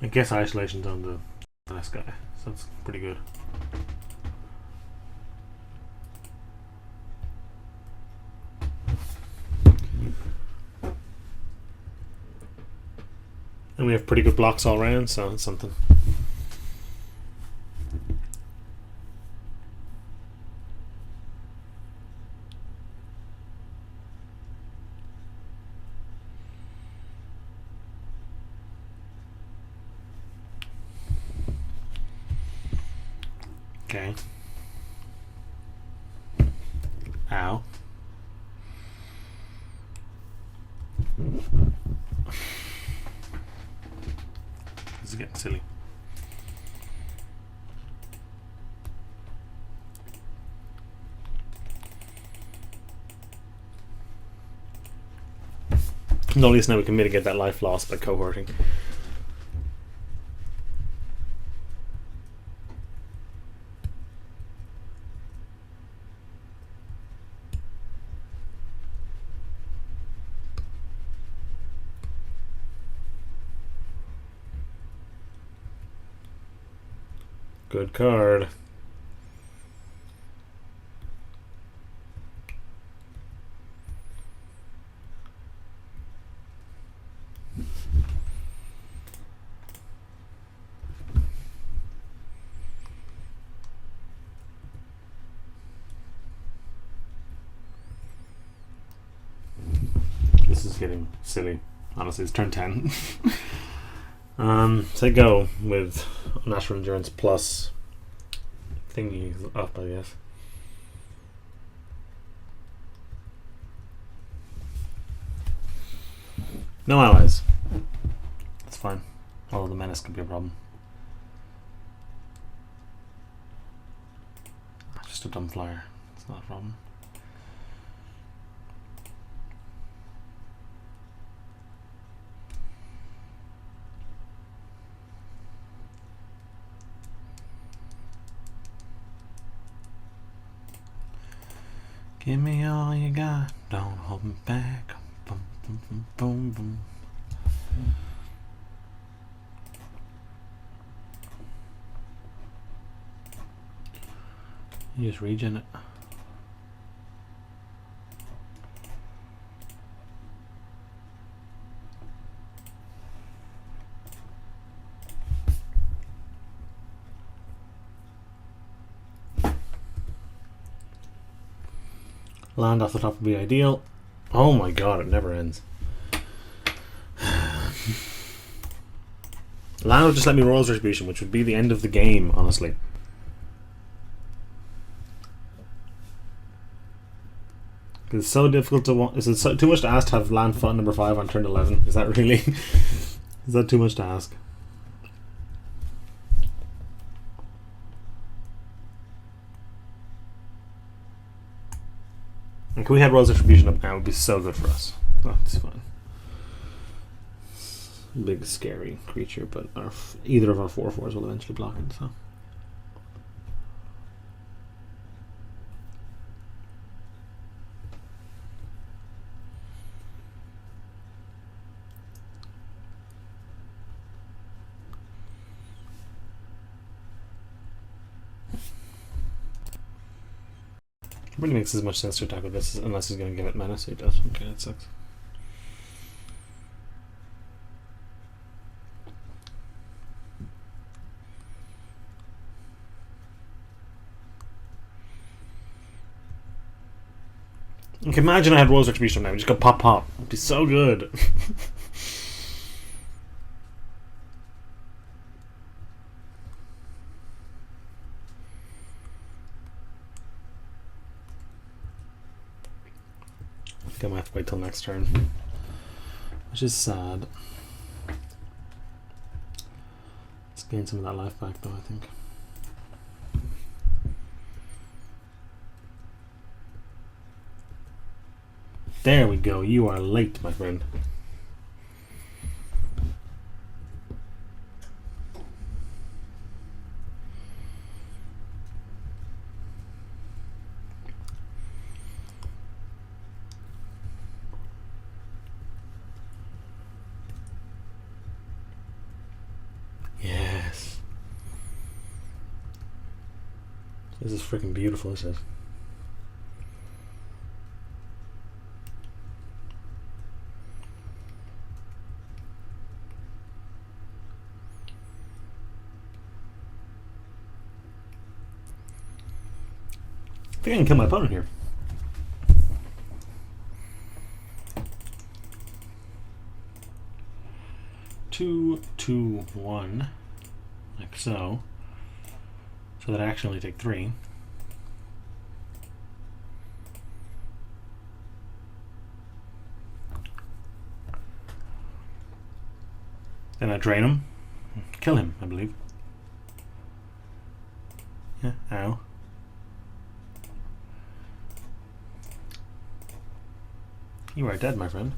I guess Isolation's on the last guy, so that's pretty good. And we have pretty good blocks all round, so it's something. Okay. Ow. This is getting silly. At least now we can mitigate that life loss by cohorting. Good card. This is getting silly. Honestly, it's turn 10. So go with Natural Endurance plus thingy up, I guess. No allies. That's fine. Although the menace could be a problem. Just a dumb flyer. It's not a problem. Give me all you got, don't hold me back. Boom, boom, boom, boom, boom. You just regen it. Land off the top would be ideal. Oh my god, it never ends. Land would just let me Royal's Retribution, which would be the end of the game, honestly. It's so difficult to want. Is it so, too much to ask to have land font number 5 on turn 11? Is that really? Is that too much to ask? And can we have Royal's Retribution up now? It would be so good for us. That's fine. Big scary creature, but either of our 4/4s will eventually block it. So. It really makes as much sense to attack with this unless he's going to give it mana, so he does. Okay, that sucks. Okay, imagine I had Royal's Retribution now. We just go pop pop. It'd be so good. I think I might have to wait till next turn, which is sad. Let's gain some of that life back, though, I think. There we go. You are late, my friend. Yes. This is freaking beautiful, this is. think I can kill my opponent here. Two, 2, 1, like so. So that I actually take 3. Then I drain him. Kill him, I believe. Yeah, ow. You are dead, my friend.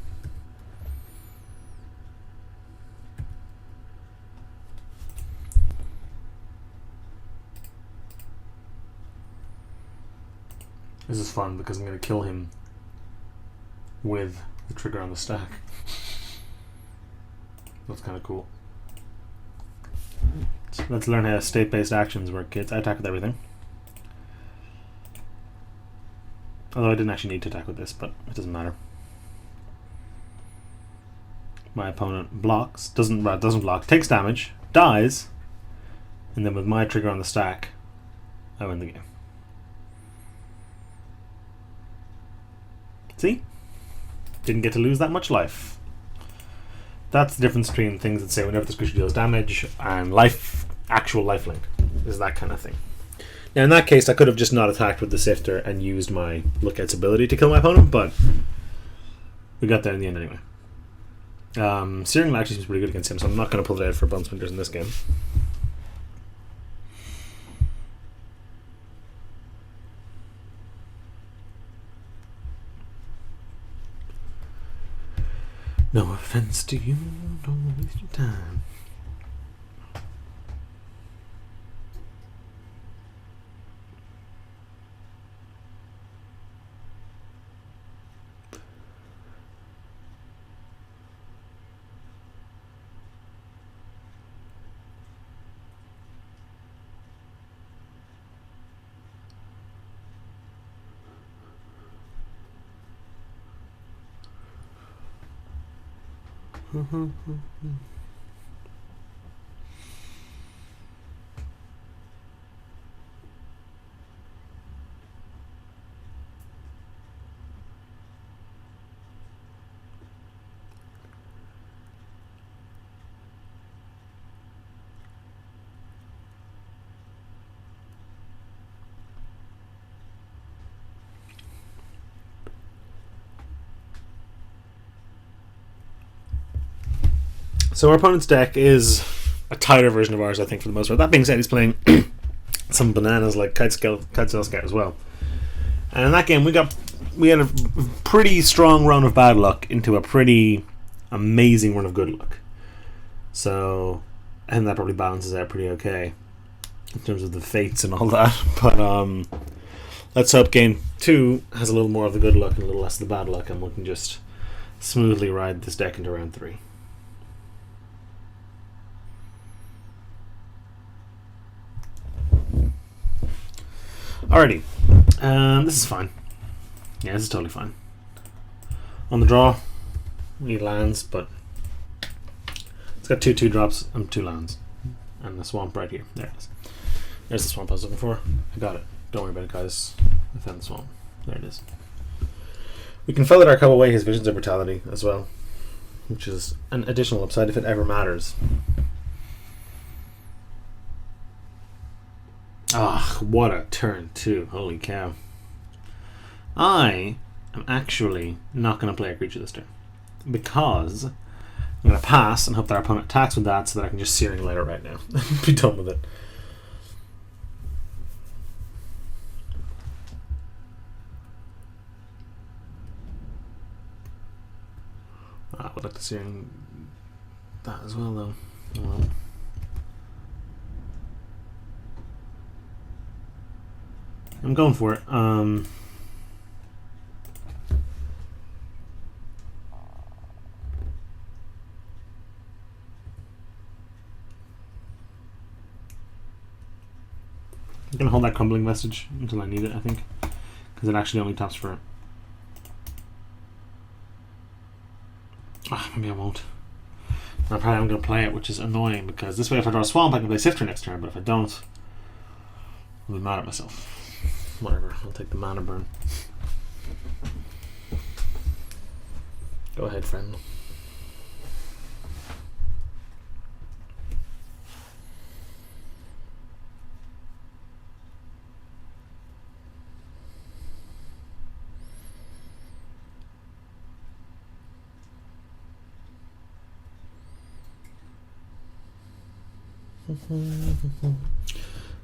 This is fun because I'm going to kill him with the trigger on the stack. That's kind of cool. So let's learn how state-based actions work, kids. I attack with everything. Although I didn't actually need to attack with this, but it doesn't matter. My opponent blocks, doesn't block, takes damage, dies, and then with my trigger on the stack, I win the game. See? Didn't get to lose that much life. That's the difference between things that say whenever this creature deals damage and life, actual lifelink, is that kind of thing. Now in that case I could have just not attacked with the Sifter and used my Lookout's ability to kill my opponent, but we got there in the end anyway. Searing actually seems pretty good against him, so I'm not going to pull it out for Bone Splinters in this game. No offense to you, don't waste your time. So our opponent's deck is a tighter version of ours, I think, for the most part. That being said, he's playing some bananas like Kitesail Scout as well. And in that game, we had a pretty strong run of bad luck into a pretty amazing run of good luck. So I think that probably balances out pretty okay in terms of the fates and all that. But let's hope game 2 has a little more of the good luck and a little less of the bad luck, and we can just smoothly ride this deck into round 3. Alrighty, this is fine. Yeah, this is totally fine. On the draw, we need lands, but it's got 2/2 drops and 2 lands, and the swamp right here. There it is. There's the swamp I was looking for. I got it. Don't worry about it, guys. I found the swamp. There it is. We can Felidar Archive away his Visions of Brutality as well, which is an additional upside if it ever matters. Ah, what a turn 2. Holy cow. I am actually not going to play a creature this turn, because I'm going to pass and hope that our opponent attacks with that so that I can just Searing Light it right now and be done with it. I would like to Searing that as well, though. Oh, well. I'm going for it. I'm going to hold that Crumbling Message until I need it, I think, because it actually only taps for it. Maybe I won't. I probably am going to play it, which is annoying, because this way if I draw a Swamp I can play Sifter next turn, but if I don't, I'll be mad at myself. Whatever, I'll take the mana burn. Go ahead, friend.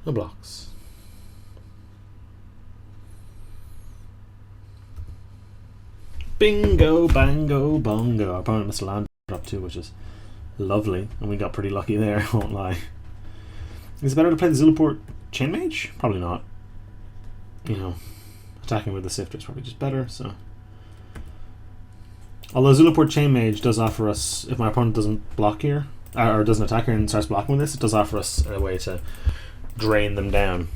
No blocks. Bingo, bango, bongo. Our opponent missed a land drop too, which is lovely, and we got pretty lucky there, I won't lie. Is it better to play the Zulaport Chain Mage? Probably not. You know, attacking with the Sifter is probably just better, so. Although Zulaport Chain Mage does offer us, if my opponent doesn't block here, or doesn't attack here and starts blocking with this, it does offer us a way to drain them down.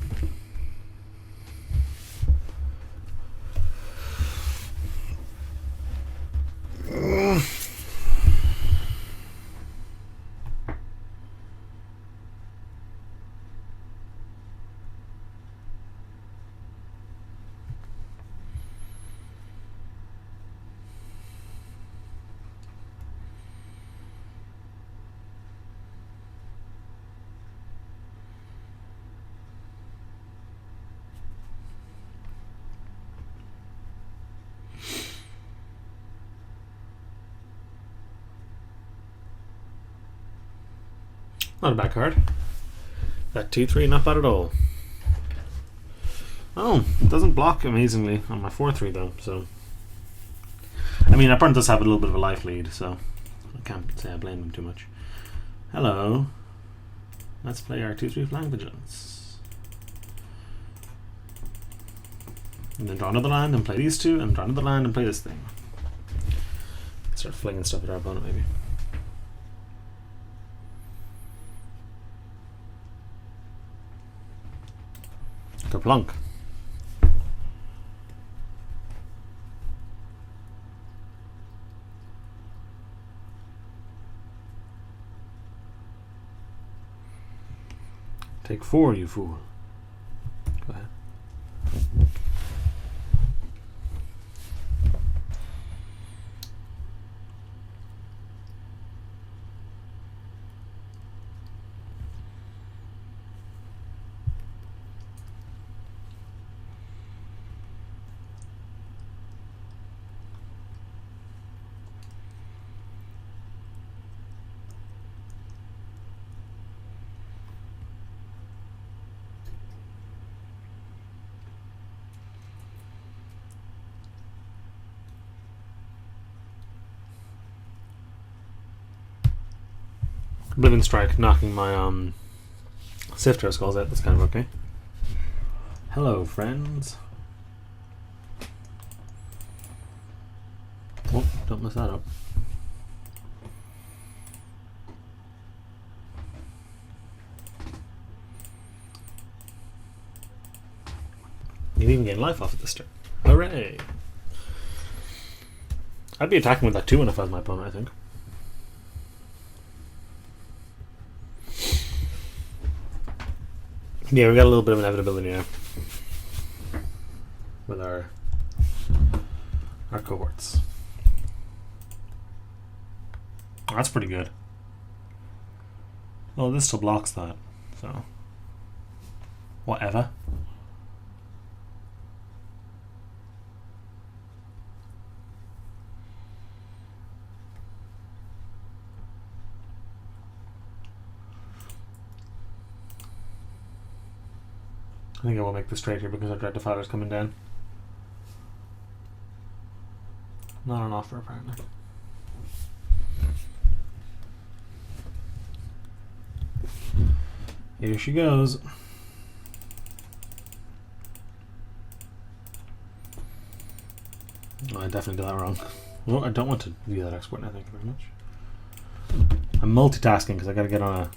Not a bad card. That 2-3, not bad at all. Oh, it doesn't block amazingly on my 4-3 though, so. I mean, our opponent does have a little bit of a life lead, so I can't say I blame him too much. Hello. Let's play our 2-3 Flying Vigilance. And then draw another land and play these two, and draw another land and play this thing. Start flinging stuff at our opponent maybe. Kerplunk. Take 4, you fool. Go ahead. Oblivion Strike knocking my Sifter Skulls out. That's kind of okay. Hello, friends. Oh, don't mess that up. You even gain life off of this turn. Hooray! I'd be attacking with that 2-1 if I was my opponent, I think. Yeah, we got a little bit of inevitability now with our cohorts. Oh, that's pretty good. Well, this still blocks that, so whatever. I think I will make this trade here because our Dread Defiler's coming down. Not on offer, apparently. Here she goes. Oh, I definitely did that wrong. Well, I don't want to view that export now, thank you very much. I'm multitasking because I gotta get on a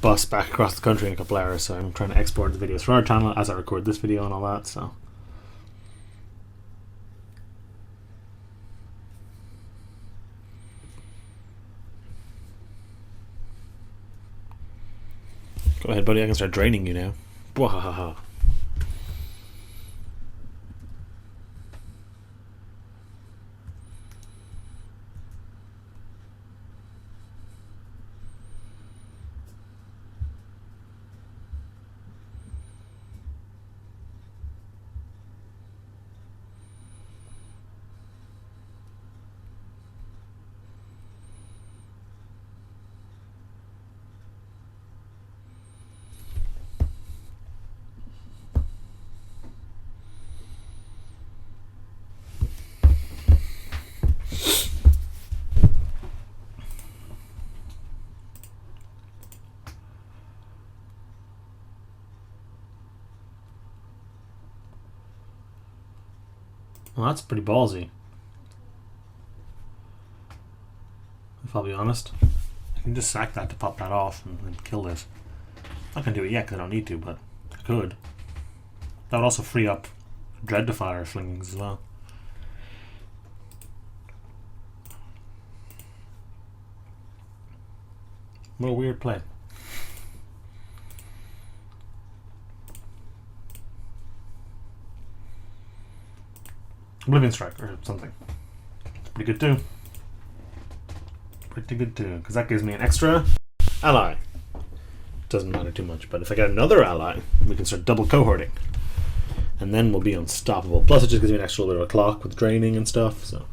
bus back across the country in a couple hours, so I'm trying to export the videos for our channel as I record this video and all that, so. Go ahead, buddy, I can start draining you now. Bwahaha. Well, that's pretty ballsy, if I'll be honest. I can just sack that to pop that off and kill this. I'm not going to do it yet because I don't need to, but I could. That would also free up Dread Defiler flings as well. What a weird play. Oblivion Strike or something. Pretty good too. Pretty good too, because that gives me an extra ally. Doesn't matter too much, but if I get another ally, we can start double cohorting. And then we'll be unstoppable. Plus it just gives me an extra little bit of a clock with draining and stuff, so.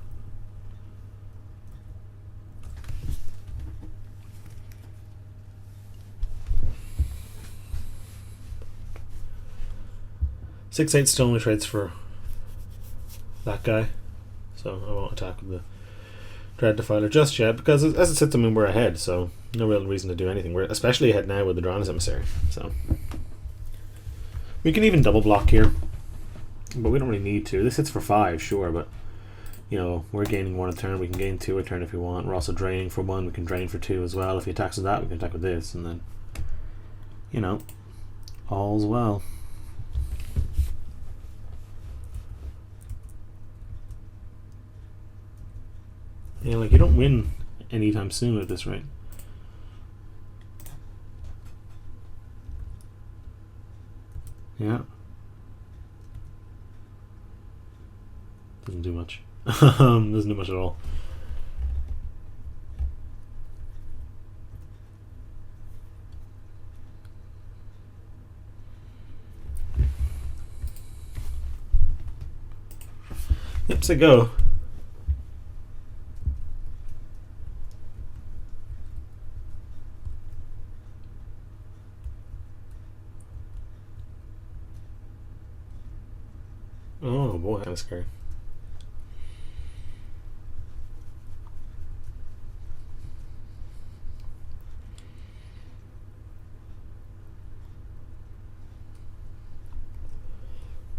Six, 8 still only trades for that guy, so I won't attack with the Dread Defiler just yet, because as it sits, I mean, we're ahead, so no real reason to do anything. We're especially ahead now with the Drowner's Emissary, so. We can even double block here, but we don't really need to. This hits for 5, sure, but you know, we're gaining 1 a turn, we can gain 2 a turn if we want. We're also draining for 1, we can drain for 2 as well. If he attacks with that, we can attack with this, and then, you know, all's well. Yeah, like, you don't win anytime soon at this rate. Yeah. Doesn't do much. Doesn't do much at all. Yep, so go. Oh boy, that's scary.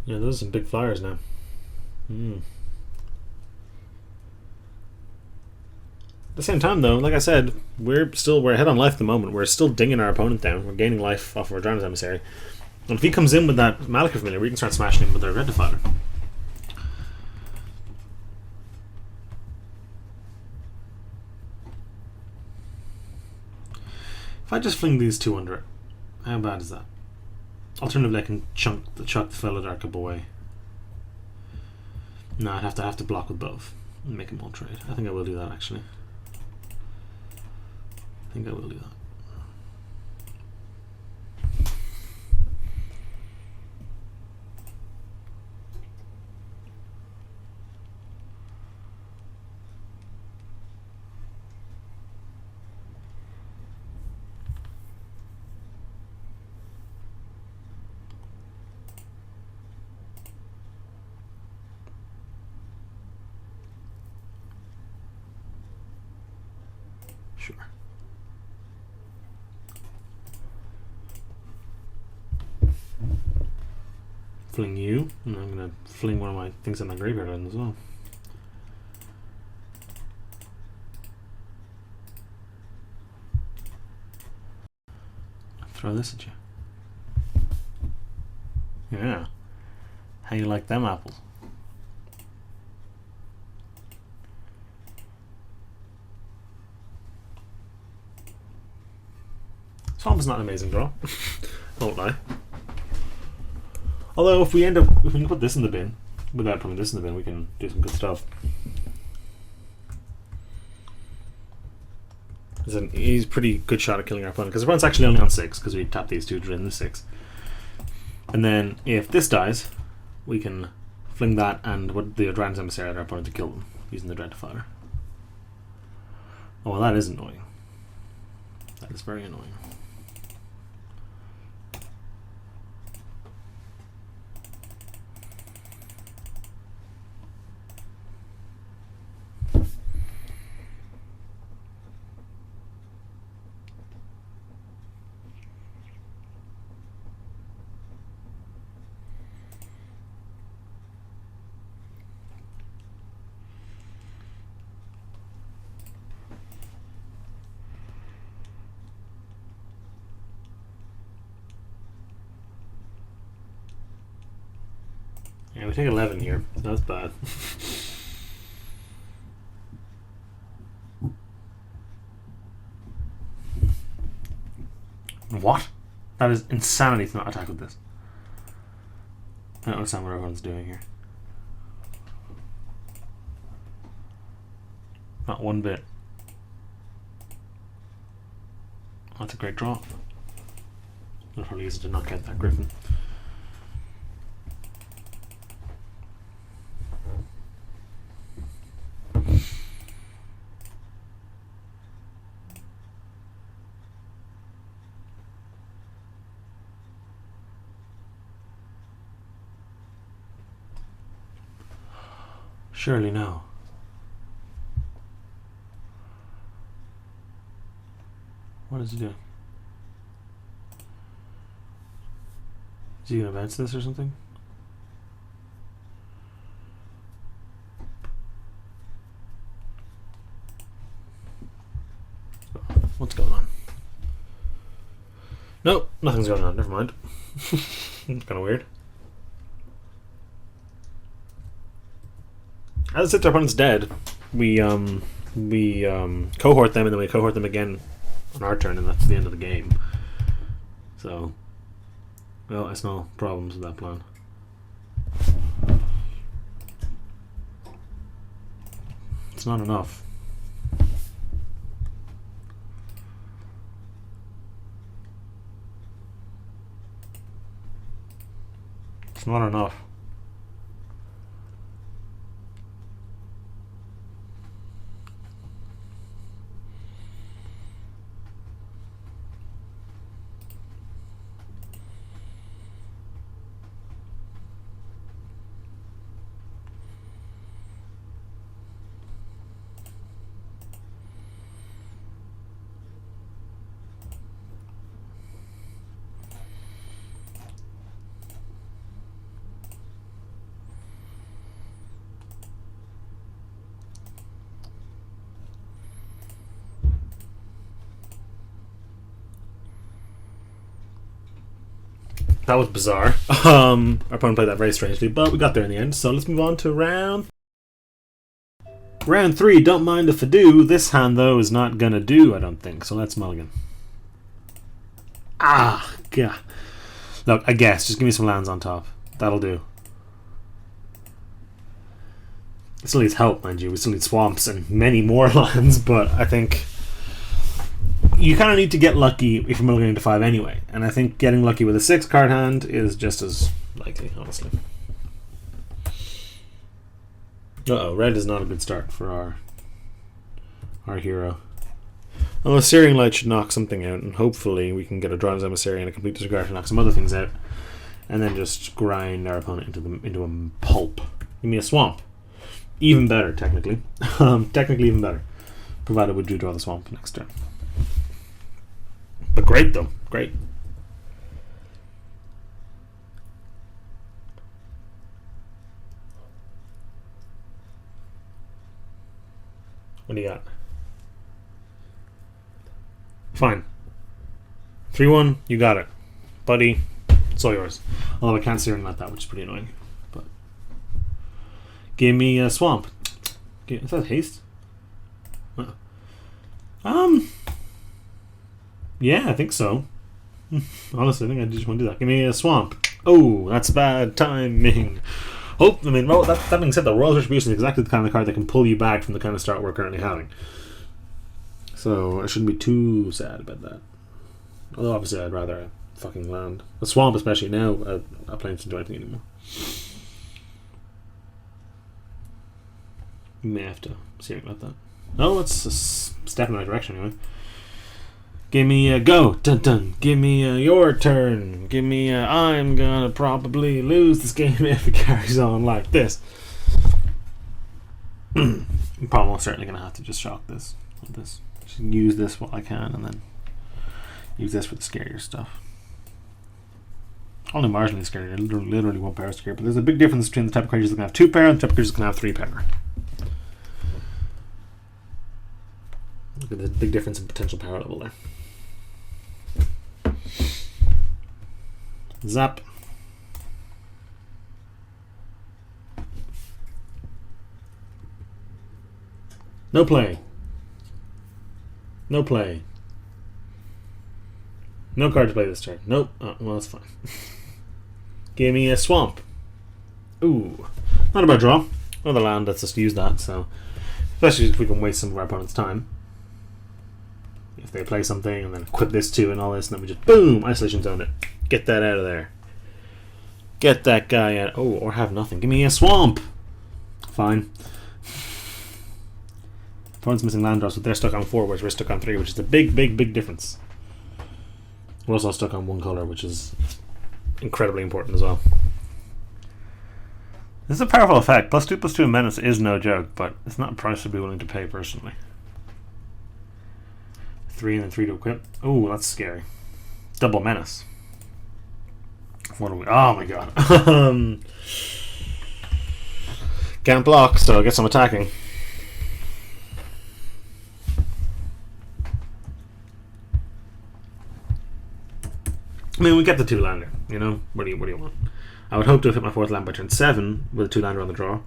Yeah, those are some big flyers now. At the same time, though, like I said, we're ahead on life at the moment. We're still dinging our opponent down. We're gaining life off of our Drowner's Emissary. And if he comes in with that Malika Familiar, we can start smashing him with our Red Defiler. If I just fling these 2 under it, how bad is that? Alternatively, I can chuck the Fellow up away. No, I'd have to block with both and make him all trade. I think I will do that, actually. I think I will do that. Sure. Fling you, and I'm going to fling one of my things in my graveyard in as well. Throw this at you. Yeah. How you like them apples? Swamp's not an amazing draw. I won't lie. Although if we can put this in the bin, without putting this in the bin, we can do some good stuff. He's a pretty good shot at killing our opponent, because our opponent's actually only on 6, because we tap these 2 to drain the 6. And then if this dies, we can fling that and what the Drowner's Emissary at our opponent to kill them, using the Dread Defiler. Oh, well, that is annoying. That is very annoying. Yeah, we take 11 here. That's bad. What? That is insanity to not attack with this. I don't understand what everyone's doing here. Not one bit. Oh, that's a great draw. I'll probably use it to knock out that griffin. Surely no. What is he doing? Is he gonna advance this or something? What's going on? Nope, nothing's going on. Never mind. It's kind of weird. As if their opponent's dead, we cohort them and then we cohort them again on our turn, and that's the end of the game. So, well, I smell problems with that plan. It's not enough. It's not enough. That was bizarre. Our opponent played that very strangely, but we got there in the end. So let's move on to round 3. Don't mind if I do. This hand, though, is not going to do, I don't think. So let's mulligan. Ah, yeah. Look, I guess. Just give me some lands on top. That'll do. It still needs help, mind you. We still need swamps and many more lands, but I think you kind of need to get lucky if you're mulliganing to 5 anyway. And I think getting lucky with a 6-card hand is just as likely, honestly. Uh-oh, red is not a good start for our hero. Although Searing Light should knock something out, and hopefully we can get a Drive's Emissary and a Complete Disregard to knock some other things out, and then just grind our opponent into a pulp. Give me a swamp. Even better, technically. Technically even better. Provided we do draw the swamp next turn. But great, though. Great. What do you got? Fine. 3-1, you got it. Buddy, it's all yours. Although I can't see or not that, which is pretty annoying. But give me a swamp. Is that haste? Yeah, I think so. Honestly, I think I just want to do that. Give me a swamp. Oh, that's bad timing. Oh, I mean, well, that being said, the Royal Retribution is exactly the kind of card that can pull you back from the kind of start we're currently having. So I shouldn't be too sad about that. Although obviously I'd rather a fucking land. A swamp, especially now, I'm playing to do anything anymore. You may have to see about that. Oh, it's a step in the right direction anyway. Give me a go. Dun dun. Give me your turn. Give me a I'm gonna probably lose this game if it carries on like this. I'm probably most certainly gonna have to just shock this with this. Just use this while I can and then use this for the scarier stuff. Only marginally scary, literally 1 power scare, but there's a big difference between the type of creatures that can have 2 power and the type of creatures that can have 3 power. Look at the big difference in potential power level there. Zap. No play. No play. No card to play this turn. Nope. Oh, well, that's fine. Give me a swamp. Ooh. Not a bad draw. Another land, let's just use that, so. Especially if we can waste some of our opponent's time. If they play something and then equip this too and all this, and then we just boom! Isolation zone it. Get that out of there. Get that guy out. Oh, or have nothing. Give me a swamp! Fine. Opponent's missing land drops, but they're stuck on 4, whereas we're stuck on 3, which is a big, big, big difference. We're also stuck on 1 color, which is incredibly important as well. This is a powerful effect. +2/+2 in menace is no joke, but it's not a price I'd be willing to pay personally. 3 and then 3 to equip. Oh, that's scary. Double menace. What are we? Oh my god. Can't block, so I guess I'm attacking. I mean, we get the 2-lander, you know? What do you want? I would hope to have hit my 4th land by turn 7 with a 2-lander on the draw.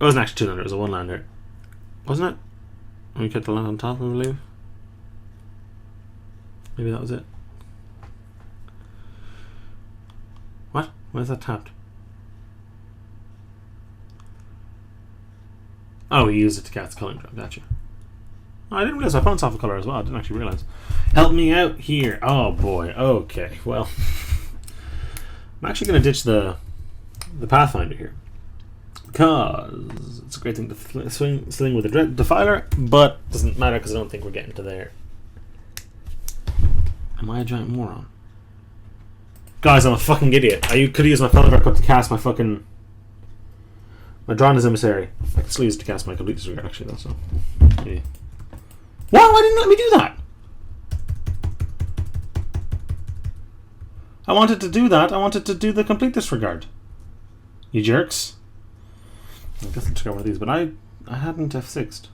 It wasn't actually 2-lander, it was a 1-lander. Wasn't it? We kept the land on top, I believe. Maybe that was it. What? Why is that tapped? Oh, he used it to cast Culling Drum, gotcha. Oh, I didn't realize my opponent's off a color as well, I didn't actually realize. Help me out here. Oh boy, okay, well. I'm actually going to ditch the Pathfinder here. Because it's a great thing to sling with a Defiler, but doesn't matter because I don't think we're getting to there. Am I a giant moron? Guys, I'm a fucking idiot. I could use my Felidar Cup to cast my fucking... my Drana's Emissary. I could still use it to cast my Complete Disregard actually though, so... Yeah. What? Why didn't you let me do that? I wanted to do that. I wanted to do the Complete Disregard. You jerks. I guess I'll check out one of these, but I hadn't F6'd.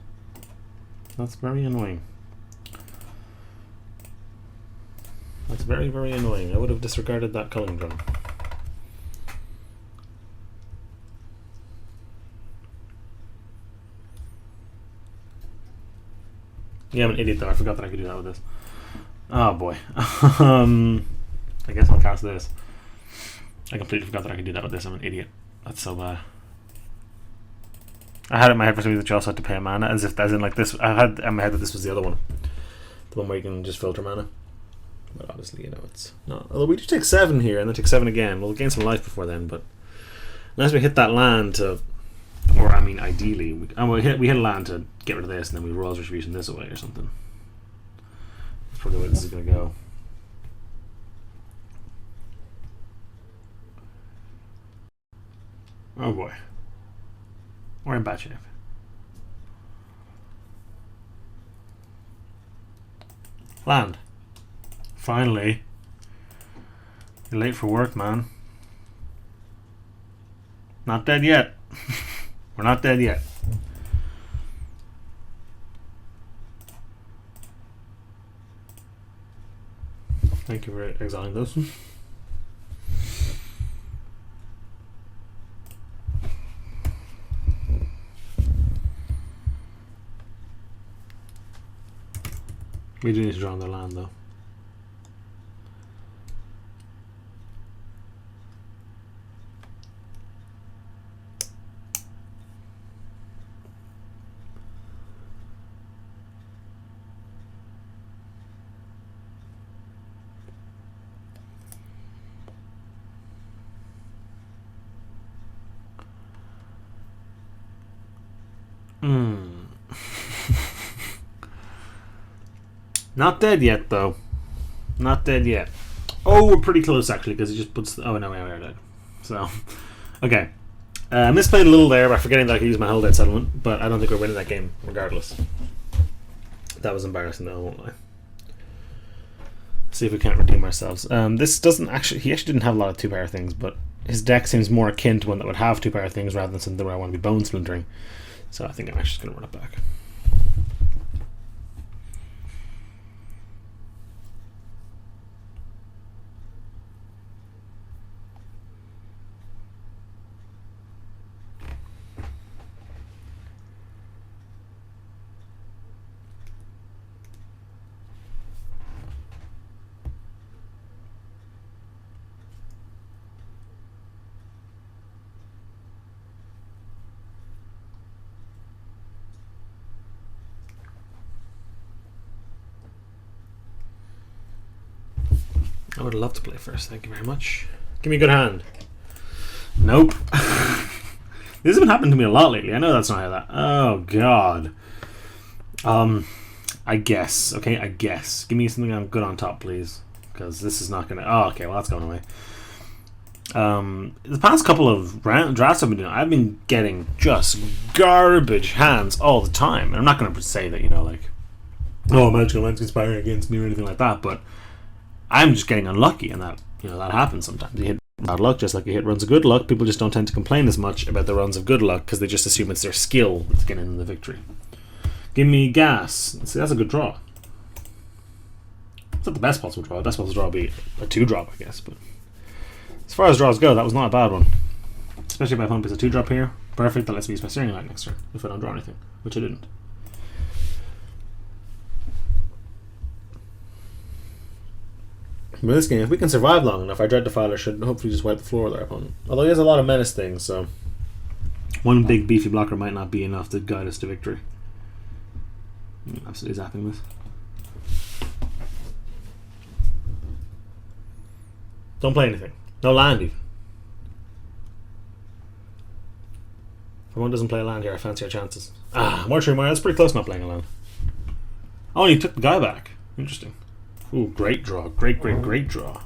That's very annoying. That's very, very annoying. I would have disregarded that Culling Drum. Yeah, I'm an idiot though. I forgot that I could do that with this. Oh boy. I guess I'll cast this. I completely forgot that I could do that with this. I'm an idiot. That's so bad. I had it in my head for some reason that you also had to pay a mana, as in like this. I had in my head that this was the other one, the one where you can just filter mana. But obviously, you know, it's not. Although we do take 7 here, and then take 7 again. We'll gain some life before then, but unless we hit that land to, or I mean, ideally, we hit a land to get rid of this, and then we Royal's Retribution this away or something. That's probably the way this is going to go. Oh boy. We're in bad shape. Land. Finally. You're late for work, man. Not dead yet. We're not dead yet. Thank you for exiling those. We do need to draw on their land, though. Not dead yet, though. Not dead yet. Oh, we're pretty close, actually, because he just puts... Oh, no, we are dead. So, okay. Misplayed a little there by forgetting that I could use my Hull Dead Settlement, but I don't think we're winning that game, regardless. That was embarrassing, though, I won't lie. See if we can't redeem ourselves. This doesn't actually... He actually didn't have a lot of 2-power things, but his deck seems more akin to one that would have 2-power things rather than something where I want to be bone splintering. So I think I'm actually just going to run it back. I would love to play first, thank you very much. Give me a good hand. Nope. This has been happening to me a lot lately. I know that's not how that... Oh, God. I guess. Okay, I guess. Give me something I'm good on top, please. Because this is not going to... Oh, okay, well, that's going away. The past couple of drafts I've been doing, I've been getting just garbage hands all the time. And I'm not going to say that, you know, like, oh, Magical Mind's conspiring against me or anything like that, but I'm just getting unlucky, and that, you know, that happens sometimes. You hit bad luck just like you hit runs of good luck. People just don't tend to complain as much about the runs of good luck because they just assume it's their skill that's getting them the victory. Give me gas. See, that's a good draw. It's not the best possible draw. The best possible draw would be a 2-drop, I guess, but as far as draws go, that was not a bad one. Especially if my opponent plays a 2-drop here. Perfect, that lets me use my Steering Light next turn if I don't draw anything, which I didn't. But this game, if we can survive long enough, our Dread Defiler should hopefully just wipe the floor with our opponent. Although he has a lot of menace things, so one big beefy blocker might not be enough to guide us to victory. I'm absolutely zapping this. Don't play anything. No land even. If one doesn't play a land here, I fancy our chances. Mortuary Mire, that's pretty close not playing a land. Oh, and he took the guy back. Interesting. Ooh, great draw. Great draw.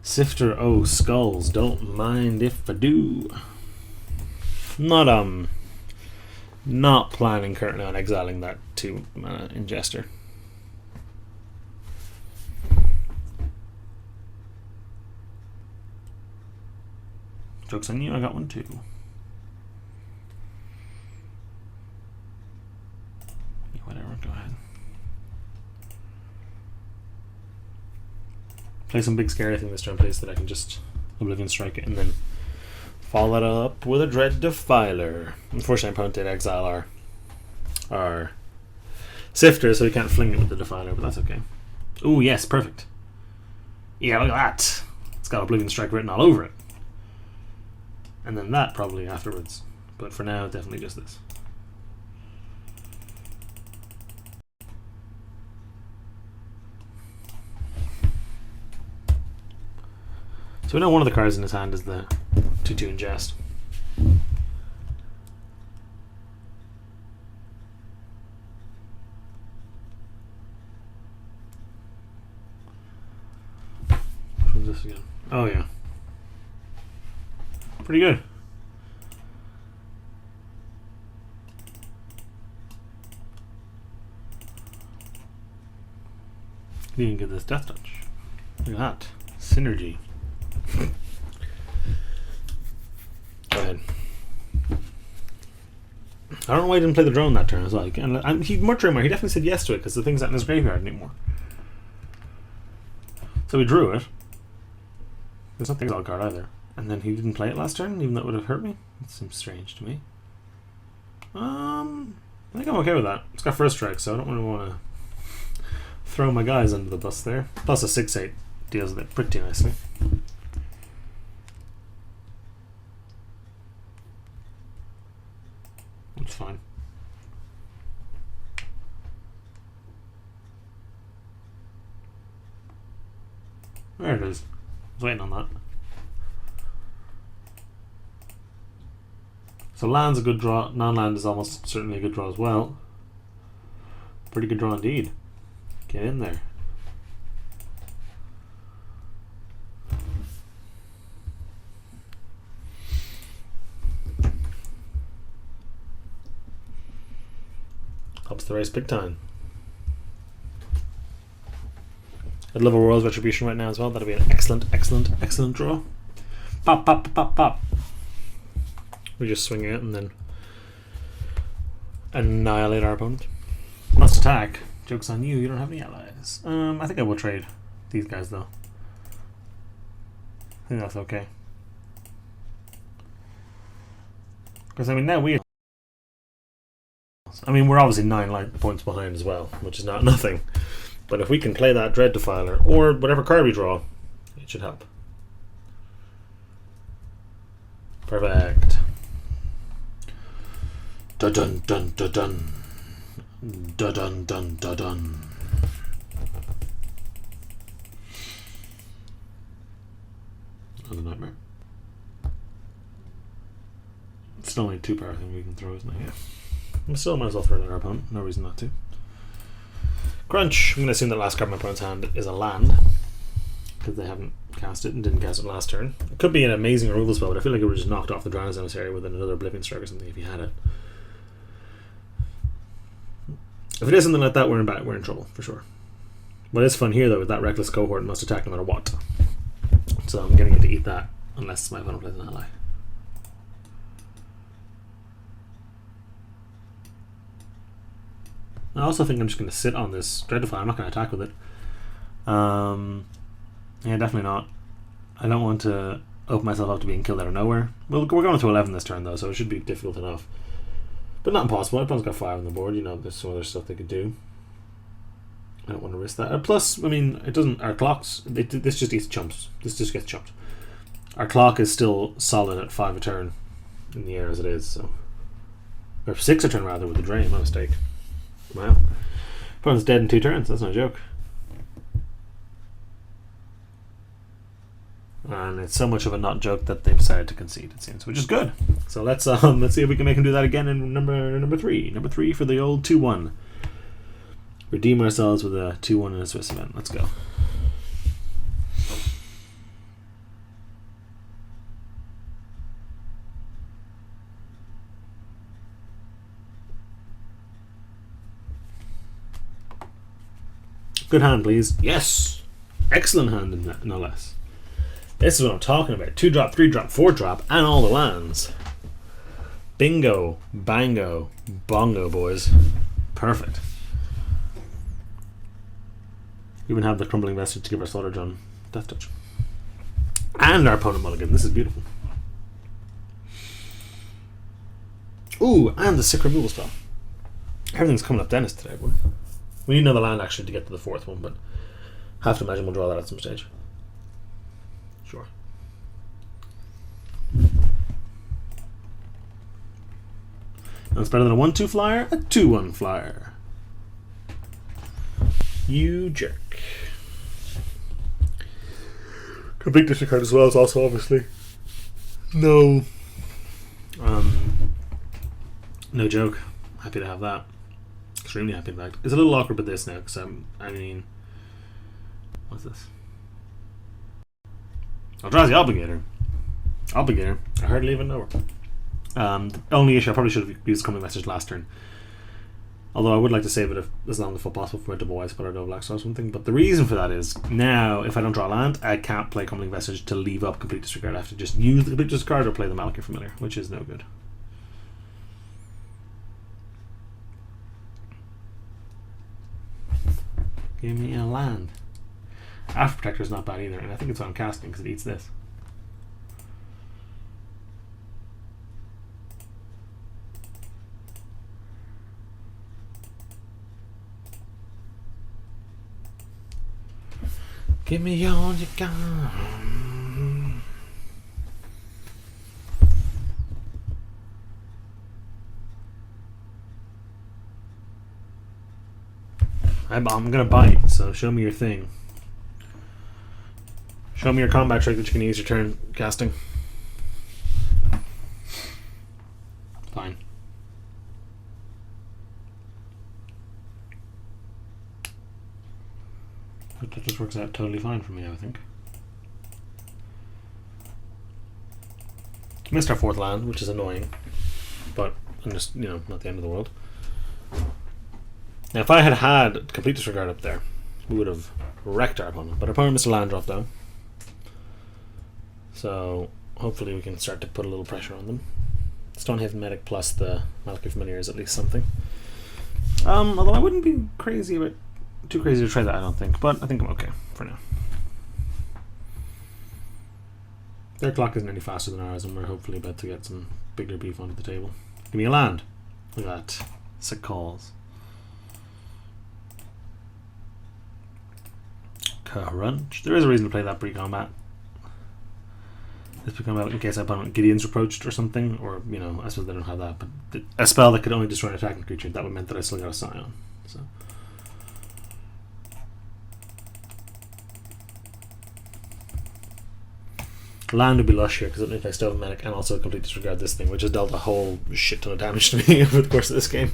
Sifter, oh, skulls. Don't mind if I do. Not planning currently on exiling that 2-mana Ingester. Joke's on you, I got one too. Yeah, whatever, go ahead. Play some big scary thing this turn, please, so that I can just Oblivion Strike it and then follow it up with a Dread Defiler. Unfortunately, my opponent did exile our Sifter, so he can't fling it with the Defiler, but that's okay. Ooh, yes, perfect. Yeah, look at that. It's got Oblivion Strike written all over it. And then that probably afterwards. But for now, definitely just this. So we know one of the cards in his hand is the 2/2 Ingest. Which one's this again? Oh yeah. Pretty good. You can get this Death Touch. Look at that. Synergy. Go ahead. I don't know why he didn't play the drone that turn as well. And he Mortuary Mire, he definitely said yes to it because the thing's not in his graveyard anymore. So he drew it. There's nothing exile card either. And then he didn't play it last turn, even though it would have hurt me. That seems strange to me. I think I'm okay with that. It's got first strike, so I don't really want to throw my guys under the bus there. Plus a 6/8 deals with it pretty nicely. It's fine. There it is. I was waiting on that. So land's a good draw. Non-land is almost certainly a good draw as well. Pretty good draw indeed. Get in there. Helps the race big time. I'd love a World's Retribution right now as well. That'd be an excellent draw. Pop, pop, pop, pop. We just swing it and then annihilate our opponent. Must attack. Joke's on you, you don't have any allies. I think I will trade these guys though. I think that's okay. Because I mean now we're obviously 9 light points behind as well, which is not nothing. But if we can play that Dread Defiler or whatever card we draw, it should help. Perfect. Dun dun dun dun dun. Dun dun dun dun dun. Another nightmare. It's still only 2 power thing we can throw, isn't it? Yeah. I still might as well throw it at our opponent. No reason not to. Crunch. I'm going to assume the last card in my opponent's hand is a land, because they haven't cast it and didn't cast it last turn. It could be an amazing removal spell, but I feel like it would have just knocked off the Drowned Emissary with another Oblivion Strike or something if you had it. If it is something like that, we're in trouble, for sure. What is fun here, though, is that Reckless Cohort must attack no matter what. So I'm going to get to eat that, unless my opponent plays an ally. I also think I'm just going to sit on this Dreadify. I'm not going to attack with it. Yeah, definitely not. I don't want to open myself up to being killed out of nowhere. Well, we're going to 11 this turn, though, so it should be difficult enough. But not impossible. My opponent's got 5 on the board. You know, there's some other stuff they could do. I don't want to risk that. Plus, I mean, it doesn't... Our clocks... This just eats chumps. This just gets chumped. Our clock is still solid at 5 a turn in the air as it is, so... Or 6 a turn, rather, with the drain. My mistake. Wow. Opponent's dead in 2 turns. That's no joke. And it's so much of a not joke that they've decided to concede, it seems, which is good. So let's see if we can make him do that again in number 3. Number 3 for the old 2-1. Redeem ourselves with a 2-1 in a Swiss event. Let's go. Good hand, please. Yes! Excellent hand, no less. This is what I'm talking about. 2-drop, 3-drop, 4-drop, and all the lands. Bingo, bango, bongo, boys. Perfect. We even have the Crumbling Vestige to give our Slaughter John Death Touch. And our opponent mulligan. This is beautiful. Ooh, and the sick removal spell. Everything's coming up Dennis today, boy. We need another land actually to get to the 4th one, but have to imagine we'll draw that at some stage. Sure. And it's better than a 1-2 flyer, a 2-1 flyer. You jerk. Complete discard as well is also obviously no joke. Happy to have that. Extremely happy in fact. It's a little awkward with this now because I mean, what's this? Eldrazi Obligator. Obligator. I hardly even know her. The only issue, I probably should have used Coming Message last turn. Although I would like to save it as long as possible for a double white spell or double black spell or something. But the reason for that is, now, if I don't draw land, I can't play Coming Message to leave up Complete Disregard. I have to just use the Complete Disregard or play the Malakir Familiar, which is no good. Give me a land. After Protector is not bad either, and I think it's on casting because it eats this. Give me all you got. I'm gonna bite, so show me your thing. Show me your combat trick that you can use your turn casting. Fine. But that just works out totally fine for me, I think. Missed our 4th land, which is annoying, but I'm just, you know, not the end of the world. Now, if I had had Complete Disregard up there, we would have wrecked our opponent, but our opponent missed a land drop though. So hopefully we can start to put a little pressure on them. Stonehaven Medic plus the Malakir Familiar is at least something. Although I wouldn't be too crazy to try that, I don't think, but I think I'm okay for now. Their clock isn't any faster than ours, and we're hopefully about to get some bigger beef onto the table. Give me a land. Look at that. Sick calls. Crunch. There is a reason to play that pre-combat. This pre-combat in case I opponent Gideon's approached or something, or, you know, I suppose they don't have that, but a spell that could only destroy an attacking creature, that would mean that I still got a Scion. So. Land would be lush here because it means I still have Medic and also complete disregard this thing, which has dealt a whole shit ton of damage to me over the course of this game.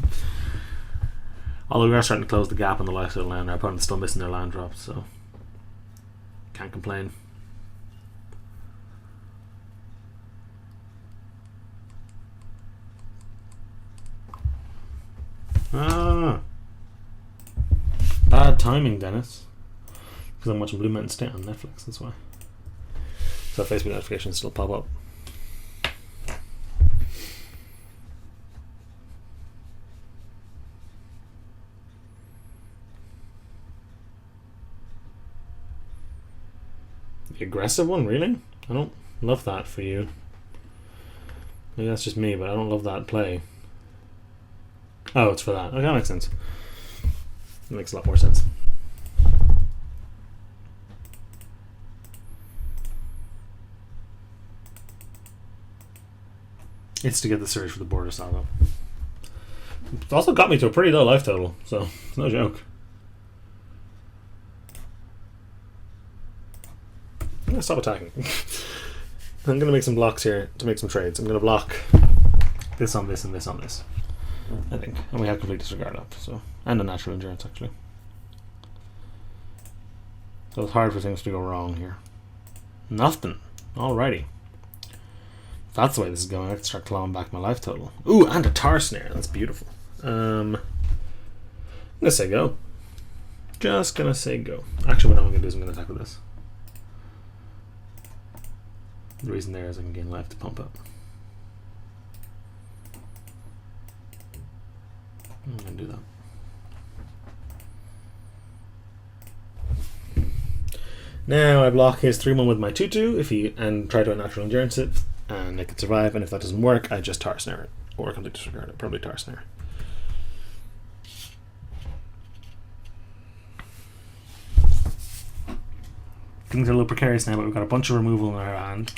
Although we are starting to close the gap on the lifesteal land, our opponent's still missing their land drops, so can't complain. Bad timing, Dennis. Because I'm watching Blue Mountain State on Netflix, that's why. So Facebook notifications still pop up. The aggressive one, really? I don't love that for you. Maybe that's just me, but I don't love that play. Oh, it's for that. Okay, that makes sense. That makes a lot more sense. It's to get the surge for the border saga. It's also got me to a pretty low life total, so it's no joke. I'm gonna stop attacking. I'm gonna make some blocks here to make some trades. I'm gonna block this on this and this on this, I think. And we have complete disregard up, so, and a natural endurance actually. So it's hard for things to go wrong here. Nothing. Alrighty. If that's the way this is going, I can start clawing back my life total. Ooh, and a tar snare. That's beautiful. I'm gonna say go. Just gonna say go. Actually, what I'm gonna do is I'm gonna attack with this. The reason there is I can gain life to pump up. I'm gonna do that. Now I block his 3-1 with my 2-2 if he and try to unnatural endurance it, and it can survive. And if that doesn't work, I just tar snare it or complete disregard it. Probably tar snare. Things are a little precarious now, but we've got a bunch of removal in our hand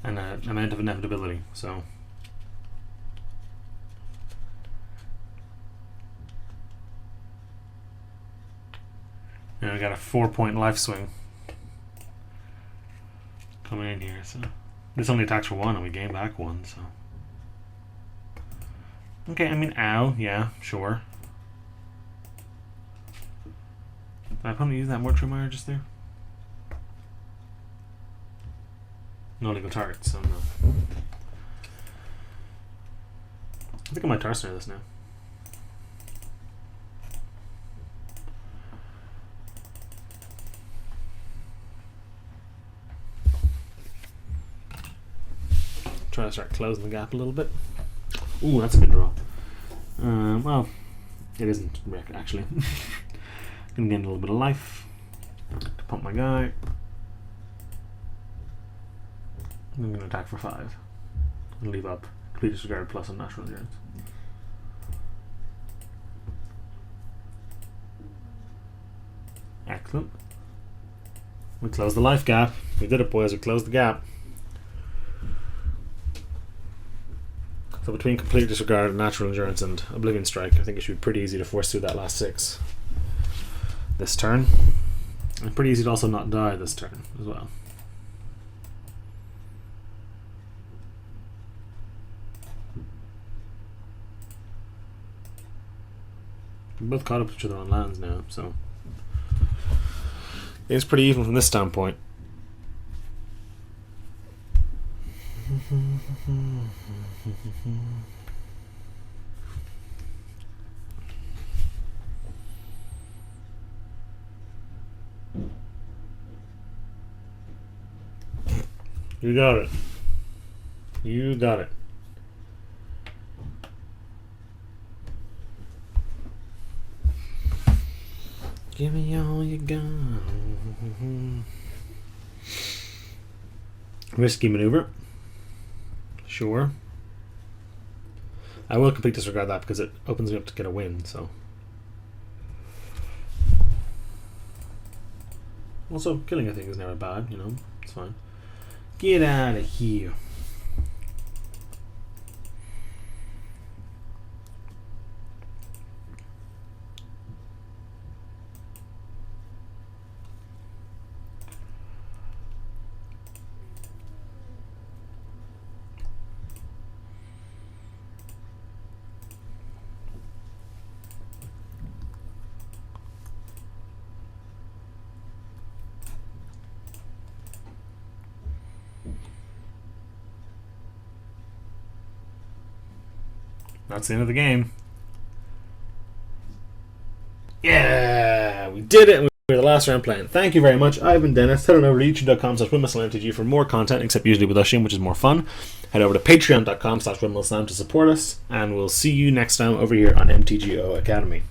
and an amount of inevitability. So now we got a 4-point life swing coming in here. So this only attacks for 1 and we gain back 1, so okay, I mean, ow, yeah, sure. Did I probably use that Mortuary Mire just there? No legal target, so no. I think I might tar snare this now. Try to start closing the gap a little bit. Ooh, that's a good draw. Well, it isn't wreck actually. Gonna gain a little bit of life to pump my guy. I'm gonna attack for 5 and leave up complete disregard plus a natural endurance. Excellent. We closed the life gap. We did it, boys. We closed the gap. So between complete disregard, natural endurance, and oblivion strike, I think it should be pretty easy to force through that last 6 this turn, and pretty easy to also not die this turn as well. We're both caught up to each other on lands now, so it's pretty even from this standpoint. You got it. You got it. Give me all you got. Risky maneuver. Sure. I will complete disregard that because it opens me up to get a win, so. Also, killing a thing is never bad, you know, it's fine. Get out of here. That's the end of the game. Yeah, we did it. We're the last round playing. Thank you very much. I've been Dennis. Head on over to youtube.com/windmillslam for more content, except usually with Ushim, which is more fun. Head over to patreon.com/windmillslam to support us, and we'll see you next time over here on MTGO Academy.